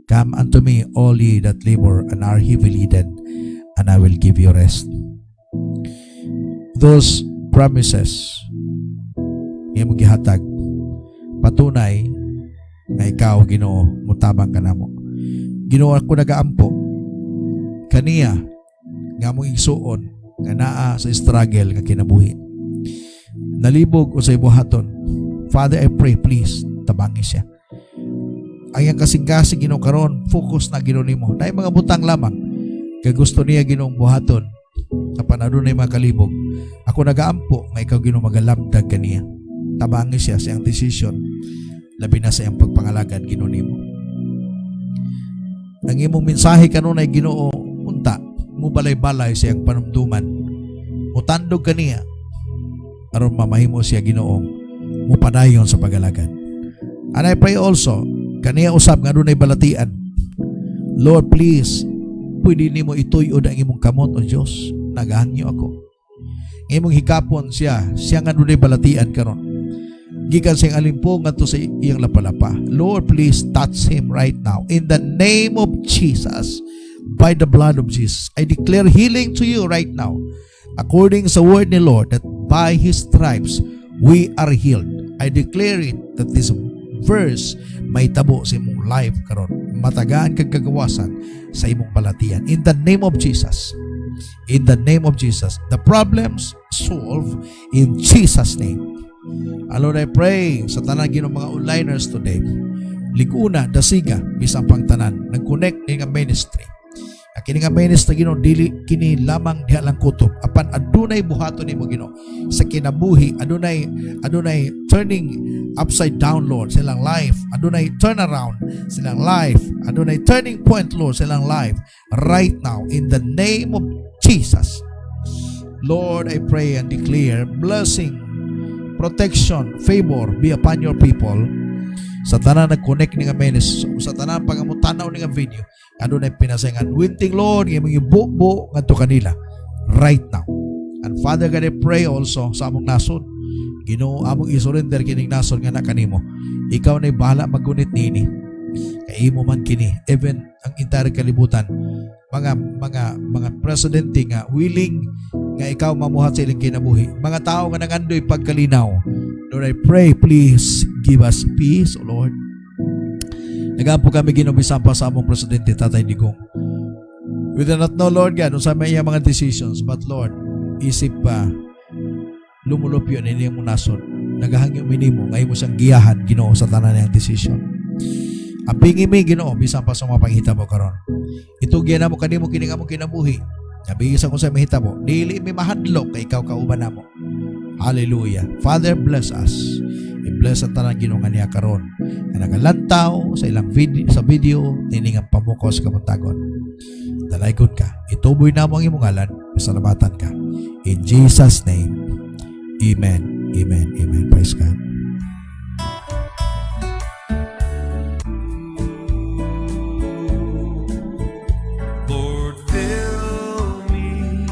Come unto me all ye that labor and are heavy laden, and I will give you rest. Those promises nga mo gihatag patunay nga ikaw Ginoo mutabang ka namo. Ginoo, ako nagaampo kaniya nga mong igsuon nga naa sa struggle nga kinabuhi. Nalibog o sa ibuhaton. Father, I pray please tabangi siya. ang iyang kasing-kasing Ginoo karon focus na Ginoo nimo. Nay mga butang lamang kay gusto niya Ginoong buhaton sa panadunay mga kalibog. Ako nagaampo nga ikaw Ginoo magalabdag kaniya. Tabangi siya sa iyang decision labi na sa iyang pagpangalagad Ginoo nimo. Ang imong mensahe kanunay Ginoo unta mo balay-balay sa iyang panumduman. Mutandog kaniya aron mamahimo siya Ginoong mupadayon sa pagalagad. And I pray also kaniya usab nga dunay balatian. Lord, please, pwede nimo ituyo ang imong kamot o Dios. Nagahangyo ako. Imong hikapon siya nga dunay balatian karon. Gikan sa iyang alimpong ngadto sa iyang lapalapa. Lord, please touch him right now in the name of Jesus. By the blood of Jesus, I declare healing to you right now. According sa word ni Lord, that by His stripes we are healed. I declare it that this verse may tabo sa imong life karon. Matagaan kag kagawasan sa imong balatian. In the name of Jesus. In the name of Jesus. The problems solved in Jesus' name. Lord, I pray sa tanan Ginoo mga onliners today. Liguna, dasiga, bisang pangtanan. Nag-connect ni nga ministry. Kini nga ministry Ginoo dili kini lamang diha lang kutob. Apan adunay buhaton nimo Ginoo sa kinabuhi, adunay turning upside down Lord silang life, adunay turnaround silang life, adunay turning point Lord silang life right now in the name of Jesus. Lord, I pray and declare blessing, protection, favor be upon your people. Sa tanan nag-connect ni nga ministry, sa tanan pangamutanaw ni nga video, adunay pinasayngan winting Lord nga imong ibubo ngadto kanila right now. And Father God, I pray also sa among nasod. Ginoo, among isurrender kining nasod nga na kanimo. Ikaw na'y bahala magunit nini. Kay imo man kini, even ang entire kalibutan, mga presidente nga willing nga ikaw mamuhat sa ilang kinabuhi. Mga tao nga nangandoy pagkalinaw. Lord, I pray, please give us peace, O Lord. Nagapo kami ginubisan pa sa among presidente, Tatay Digong. We do not know, Lord God, sa may mga decisions, but Lord, isip pa, lumulop yun, hindi mo nasod. Nagahangyo minimo, ngayon mo siyang giyahan, Ginoo, sa tanan niyang decision. Ang pingimi, Ginoo, bisan pa sa mga panghita mo karon. Itugyan na mo kanimo kining among kinabuhi. Nabigis ako sa mahita mo, dili mi mahadlok kay ikaw kauban namo. Hallelujah. Father, bless us. I-bless ang tanan Ginoo nga niya karon. Na nagalantaw sa ilang video, tiningang pamukos kamuntagon. Dalaygon ka. Ituboy na mo ang imong ngalan. Pasalamatan ka. In Jesus' name. Amen. Amen. Amen. Praise God. Lord, fill me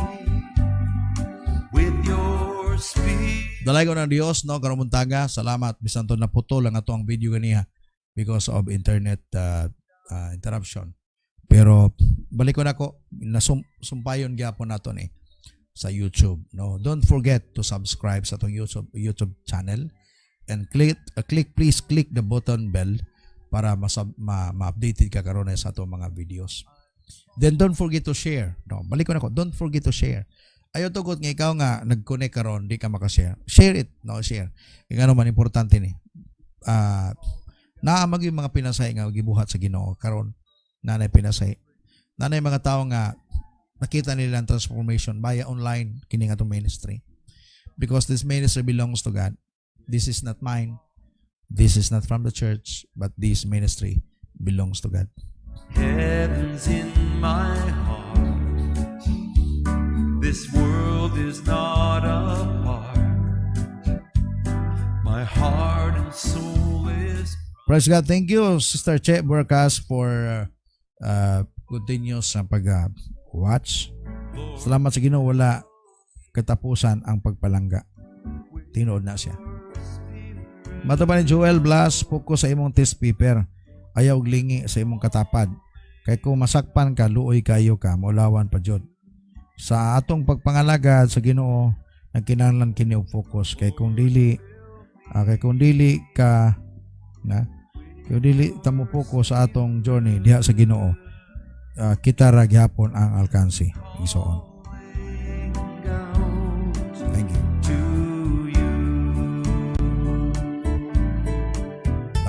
with your spirit. Dalay ko ng Diyos, no, karumuntaga. Salamat. Bisan to naputol lang ato ang video ganiya because of internet interruption. Pero balik ko na ko, nasumpayon gyapon nato ni sa YouTube. No, don't forget to subscribe sa atong YouTube channel and please click the button bell para ma-updated ka karon sa atong mga videos. Then don't forget to share. No, balik ko na ko, don't forget to share. Ayaw tugot nga ikaw nga nag-connect karon, di ka maka-share. Share it, no, share. Kaya ano man importante ni. Naamag yung mga pinasay nga gibuhat sa Ginoo karon. Nanay pinasay. Nanay mga tao nga nakita nila ang transformation via online kining atong ministry. Because this ministry belongs to God. This is not mine. This is not from the church, but this ministry belongs to God. Heaven's in my heart. This world is not apart. My heart and soul is. Praise God. Thank you, Sister Che Burkas, for continuous pag-watch. Salamat sa Ginoo, wala katapusan ang pagpalangga. Tinood na siya. Mato pa ni Joel Blas, focus sa imong test paper. Ayaw glingi sa imong katapad. Kay kung masakpan ka, luoy kayo ka, maulawan pa jud. Sa atong pagpangalagad sa Ginoo, nagkinahanglan kini og focus. Kay kung dili ka kung dili tamo focus sa atong journey diha sa Ginoo, kita ra gyapon ang alkansi. Isoon. Thank you.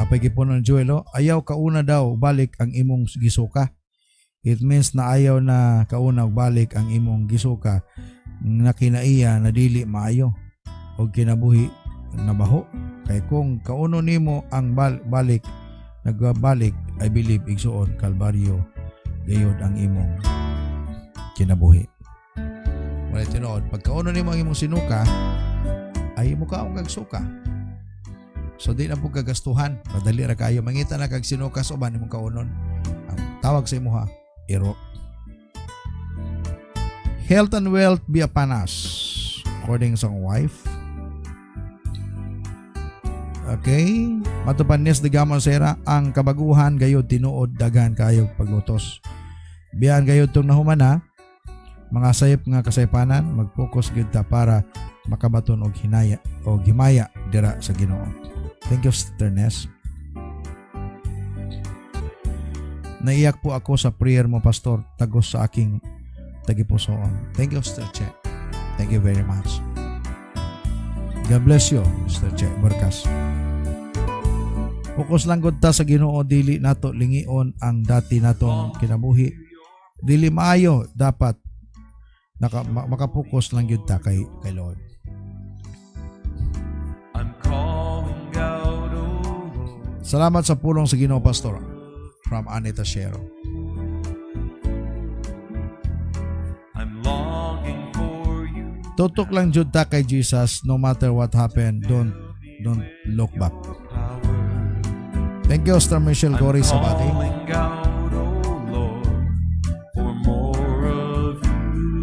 Apay-gipon ng Joel, ayaw kauna daw balik ang imong gisuka. It means na ayaw na kauna balik ang imong gisuka na kinaiya na dili maayo o kinabuhi na baho. Kay kung kauno nimo ang balik, nagbalik, I believe igsuon kalbaryo gayud ang imong kinabuhi. Wala tinuod, pag kauno nimo ang imong sinuka, ay mo kaong kagsuka. So di na po kagastuhan. Madali ra kayo. Mangita na kag sinukas uban imong kaunon. Ang tawag sa imo iro. Health and wealth be upon us. According sa wife. Okay. Matupanis di gamon sera. Ang kabaguhan gayod tinuod daghan kayo paglutos. Biyan gayod itong nahumana. Mga sayop nga kasaypanan. Mag-focus gid ta para makabaton og hinaya o himaya dira sa Ginoo. Thank you, Sister Ness. Naiyak po ako sa prayer mo, Pastor, tagos sa aking tagipusoon. Thank you, Sister Che. Thank you very much. God bless you, Sister Che. Barkas. Focus lang gud ta sa Ginoo, dili nato lingion ang dati natong kinabuhi. Dili maayo, dapat makapokus lang gud ta kay Lord. I'm calling out, oh Lord. Salamat sa pulong sa Ginoo, Pastor. From Anita Shero. I'm longing for you. Tutok lang jud ta kay Jesus, no matter what happened. Don't look back. Power. Thank you, Star Michelle Gori I'm Sabati. calling out, oh Lord, for more of you.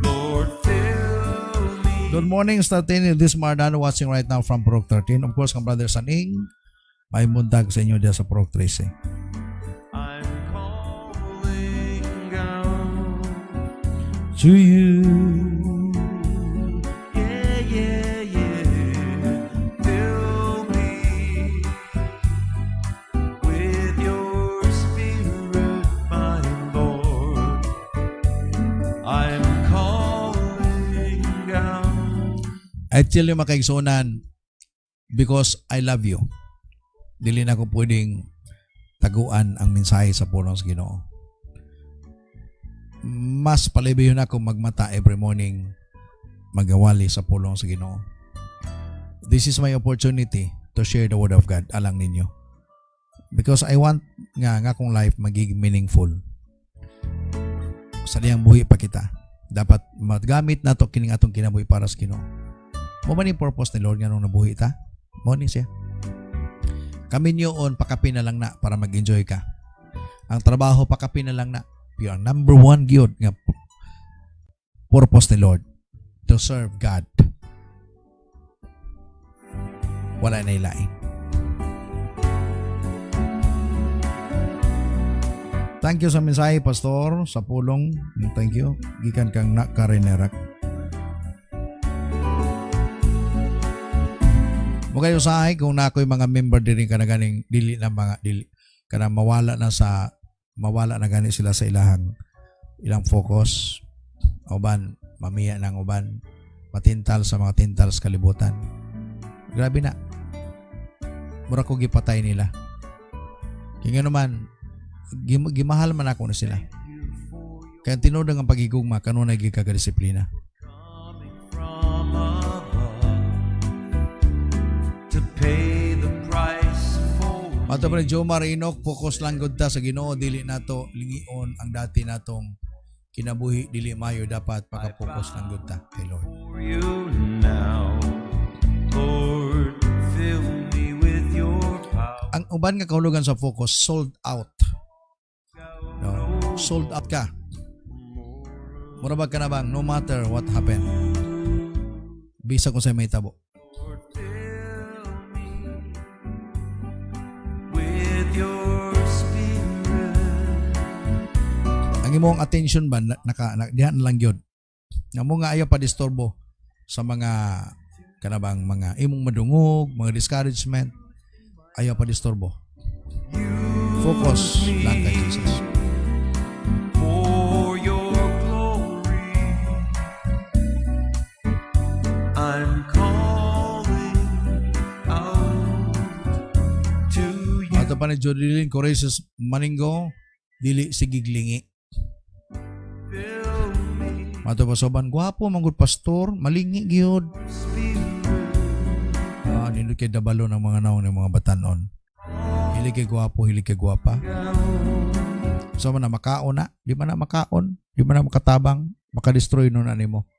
Lord, fill me. Good morning, Star Tini. This is Mardano watching right now from Purok 13. Of course, kang Brother Saning, may mundag sa inyo dyan sa Purok 13. I'm calling out To you. yeah, yeah, yeah. Fill me with your spirit, my Lord. I'm calling out. Actually, makaigsunan, because I love you. Dili na ko pwedeng taguan ang mensahe sa pulong sa Ginoo. Mas palibayon ako magmata every morning magawali sa pulong sa Ginoo. This is my opportunity to share the Word of God alang ninyo. Because I want nga akong life magiging meaningful. Sa diyang buhi pa kita. Dapat magamit na to kining atong kinabuhi para sa Ginoo. Mo man yung purpose ni Lord nga nung nabuhi ta? Mo ni siya. Kami niyoon, pakapin na lang na para mag-enjoy ka. Ang trabaho, pakapin na lang na. Yung number one gyud nga purpose ni Lord, to serve God. Wala na ilain. Thank you sa mensahe, Pastor, sa pulong. Thank you. Gikan kang nakarinerak. Mukha yung sahay kung na ako'y mga member din ka na ganing dili na mga dili ka na mawala na gani sila sa ilang focus, uban mamiya ng uban matintal sa mga tintals kalibutan. Grabe na, mura ko gipatay nila kaya naman gimahal man ako na sila, kaya tinuod ang pagigugma kanunay gikakadisiplina. Coming from above to pay the price for Mato pa ni Joe Marinok, focus lang gud ta sa Ginoo, dili nato lingion ang dati natong kinabuhi, dili mayo, dapat paka-focus lang gud ta kay Lord. for you now. Lord, fill me with your power. Ang uban nga kahulugan sa focus, sold out. No, sold out ka. Murabag ka na bang no matter what happened. Bisa kung sa may tabo. Lord, fill me with your spirit. Ang imong attention ba dihan lang gyud. Nga mo nga ayaw pa disturbo sa mga kanabang mga imong madungog, mga discouragement. Ayaw pa disturbo. Focus lang kay Jesus. For your glory, I'm calling pa ni Jodilyn Coraces Maninggo, dili sigiglingi. Fill me, Mato pasoban, gwapo manggod pastor, malingi gyud. Nindot kay dabalo ng mga naong ng mga batanon. Hili kay gwapo, hili kay gwapa. So man na makaon na, di man na makaon, di man na makatabang, makadestroy nun animo.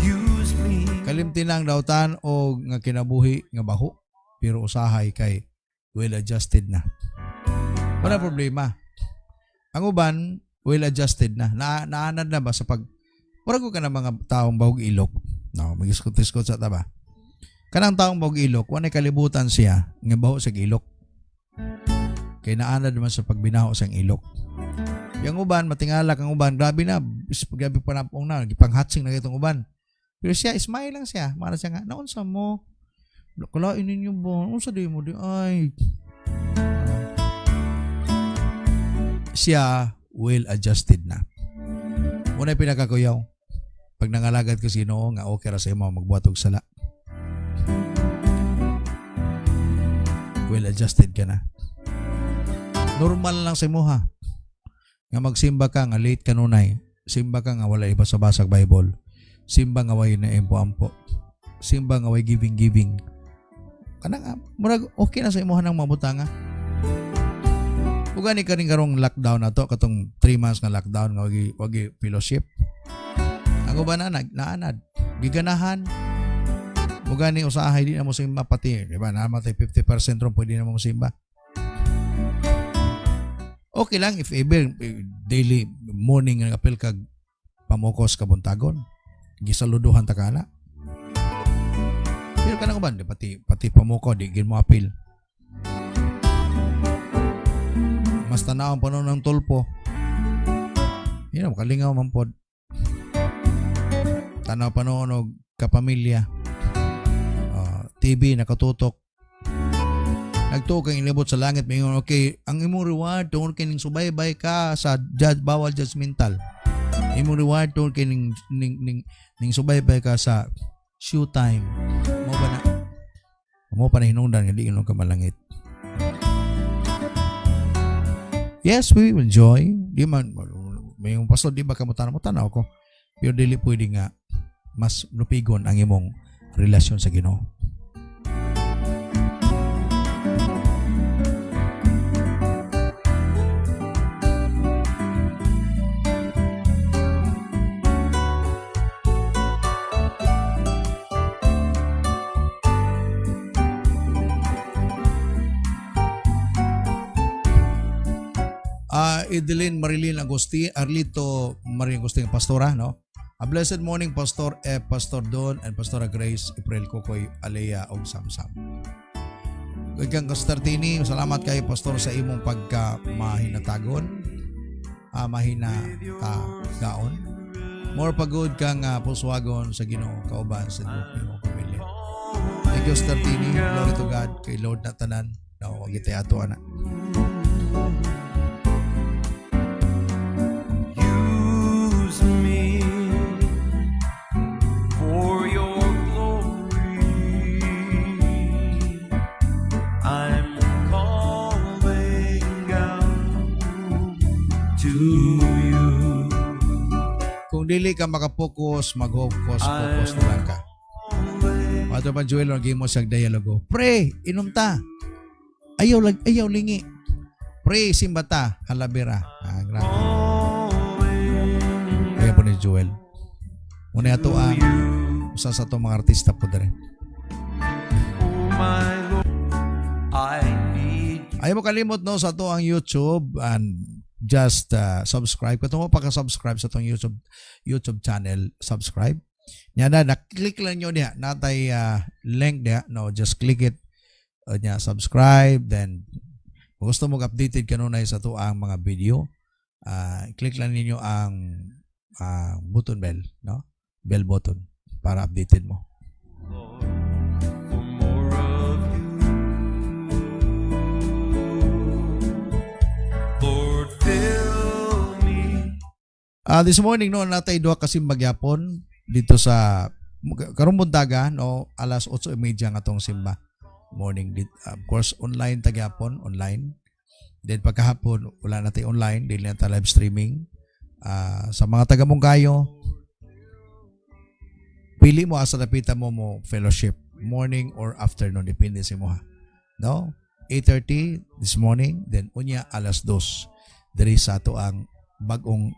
use me, Kalimtinang dautan o nga kinabuhi nga baho, pero usahay kay well adjusted na. Wala problema. Ang uban, well adjusted na. Naanad na ba sa pag wala ko ka na mga taong bahog ilok. No, mag-iskot-iskot sa taba. Kanang taong bahog ilok, wala kalibutan siya nga baho sa ilok. Kay naanad naman sa pagbinaho sa ilok. Yung uban, matingala kang uban, grabe na, grabe panapong na, gipanghatsing na itong uban. Pero siya, smile lang siya. Mara siya nga, naunsa mo? Kalain ninyo ba? Unsa di mo di? Ay. Siya, well-adjusted na. Muna pinakakuyaw. Pag nangalagad ko sino, nga okay ra sa imo magbuhat og sala. Well-adjusted ka na. Normal lang sa imo ha. Nga magsimba ka, nga late kanunay. Simba ka nga wala iba sa basag Bible. Simba nga way na ampo-ampo. Simba nga way giving-giving. Kanang murag okay na sa imo hanang mabutanga. Ugani ka rin karong lockdown na to, katong 3 months nga lockdown nga wagi fellowship. Ang uban na naanad, giganahan. Ugani usahay di na mo simba pati, di ba? Namatay 50% ron pwede na mo simba. Okay lang if ever daily morning nga apel kag pamokos ka buntagon. Gisaluduhan ta kana. Pero kanang uban pati pamoko di gid mo apil. Mas tanaw ang panon ng tulpo. Yan, kalingaw man pod. Tanaw panon og kapamilya. TV nakatutok. Nagtuo kang inibot sa langit, mayon okay, ang imong reward tungod kay ning subaybay ka sa bawal judgmental. Imong reward tungod kay ning subaybay ka sa showtime. Mo ba na? Mo pa na hinungdan nga di ka malangit. Yes, we will enjoy. Di man, may yung pastor, di ba kamutana mo tanaw ko? Pero dili pwede nga mas lupigon ang imong relasyon sa Ginoo. Edeline Marilyn Agosti, Arlito Marie Agosti, pastora, no? A blessed morning, Pastor F, Pastor Don, and Pastora Grace, April Kokoy, Alea, og Samsam. Kang Constantini, salamat kay Pastor sa imong pagka-mahinatagon, mahinatagon. More pagod kang puswagon sa Ginoo, kauban sa imong pamilya. Thank you, Constantini. Glory to God, kay Lord na tanan. No, wag ito'y ato, anak. Kung dili ka makapokus, mag-focus na lang ka. Mato pa Joel, lagi mo sa dialogo. Pre, inom ta. Ayaw lingi. Pre, simbata, halabira. Grabe. Kaya po ni Joel. Muna ito usa sa itong mga artista po dere. Ayaw mo kalimot no sa ito ang YouTube and just subscribe. Kung mo pa-subscribe sa itong YouTube channel, subscribe. Yan na, click lang nyo niya. Natay link niya. No, just click it. Niya, subscribe. Then, kung gusto mo updated kanunay sa ito ang mga video, click lang ninyo ang button bell. No? Bell button para updated mo. This morning no natay duha ka simbag yapon dito sa karong buntaga no alas 8:30 nga tong simba. morning. Of course, online tagyapon, online. Then pagkahapon, wala natin online, dili na live streaming. Sa mga taga Mungkayo, pili mo asa napita mo fellowship, morning or afternoon, depende sa mo ha. No? 8:30 this morning, then unya alas 2. Diri sa ato ang bagong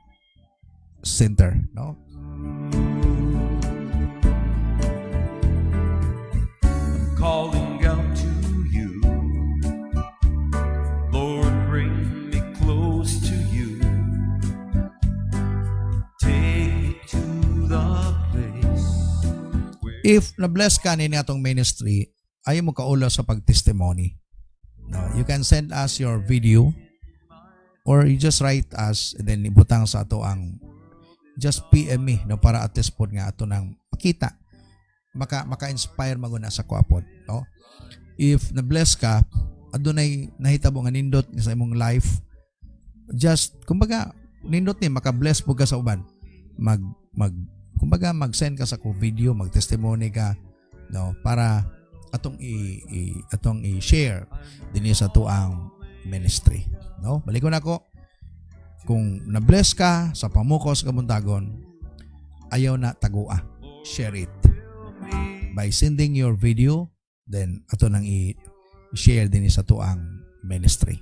center, no? Calling out to you, Lord, bring me close to you. Take me to the place where If na-bless ka ni atong ministry, ayaw mo kaulo sa pag-testimony. No, you can send us your video or you just write us and then ibutang sa ato ang just PM me no para at least pod nga ato nang makita maka-inspire maguna sa kuapod, no? If na-bless ka, adunay nahitabo nga nindot sa imong life, just kumbaga nindot ni maka-bless pud ka sa uban. Kumbaga mag-send ka sa ko video, mag-testimony ka, no, para atong i-share dinhi sa tuang ministry, no? Balikon ako, kung na-bless ka sa pamukos Kabuntagon, ayaw na tagua, share it by sending your video, then ato nang i-share dinhi sa tuang ministry.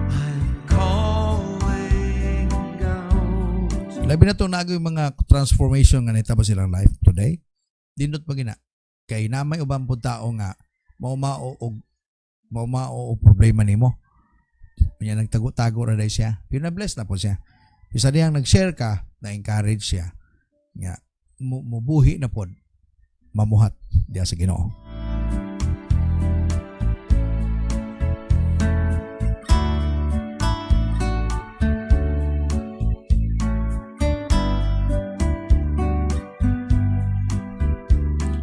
I'm calling out. Labi na itong yung mga transformation nga nitabo silang life today. Dindot pa gina. Kay namay ubang po tao nga maumao og problema nimo. Kanya nagtago-tago ra day siya. Yun na bless na po siya. Isa diyang nag-share ka, na-encourage siya. Nga, mubuhi na po. Mamuhat diya sa Ginoo.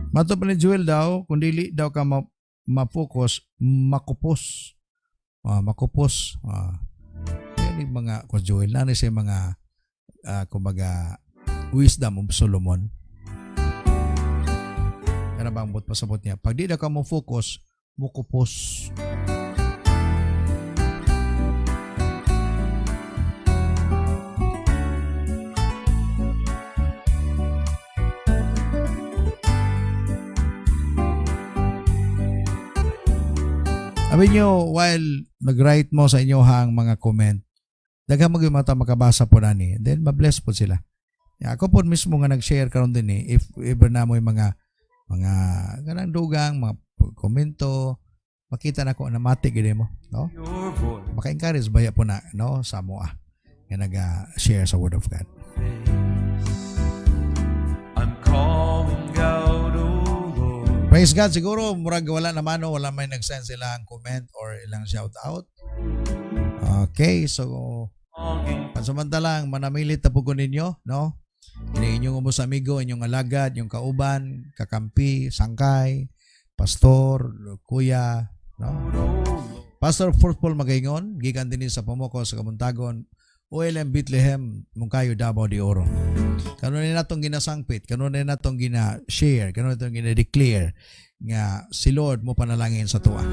Mato pa ni Joel daw, kung dili daw ka ma-focus, makupos. Makupos. Yan yung mga, kung Joel, na siya mga, kumbaga, wisdom of Solomon. Yan ba ang pasabot niya? Pag di daw ka mo-focus, mukupos. Sabi nyo, while nag-write mo sa inyohang mga comment, daghang magmata makabasa po nani, then mabless po sila. Ako po mismo nga nag-share karon din if ever na mo yung mga ganang dugang, mga komento, makita na ko na mati gid mo, no? Your voice. Maka-encourage baya po na, no, sa moa nga nag-share sa Word of God. I'm calling out, oh Lord. Praise God. Siguro, murag wala naman o wala may nag-send sila ang comment or ilang shout out. Okay, so pansamantalang manamilit na po ko ninyo, no? Ini inyong umus amigo, inyong alagad, inyong kauban, kakampi, sangkay, pastor, kuya, no? Pastor Paul Magaingon, gikan din sa Pamoko sa Kabuntagon, OLM Bethlehem, Mungkayo, Davao de Oro. Kanon na natong ginasangpit, kanon na natong gina-share, kanon na natong gina-declare nga si Lord mo panalangin sa tuwa.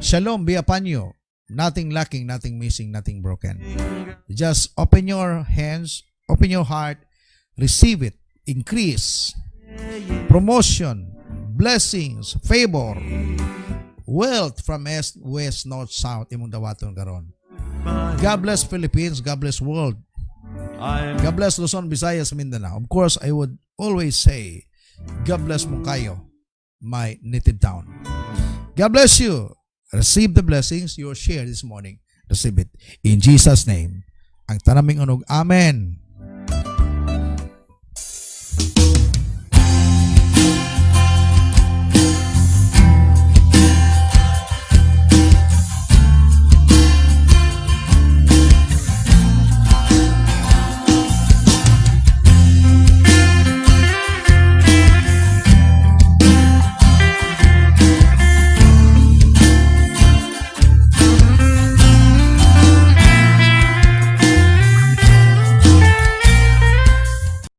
Shalom be upon you. Nothing lacking, nothing missing, nothing broken. Just open your hands, open your heart, receive it, increase, promotion, blessings, favor, wealth from east, west, north, south, imong dawaton karon. God bless Philippines, God bless world. God bless Luzon, Visayas, Mindanao. Of course, I would always say, God bless Mungkayo, my native town. God bless you. Receive the blessings you share this morning. Receive it. In Jesus' name. Ang tanaming unog. Amen.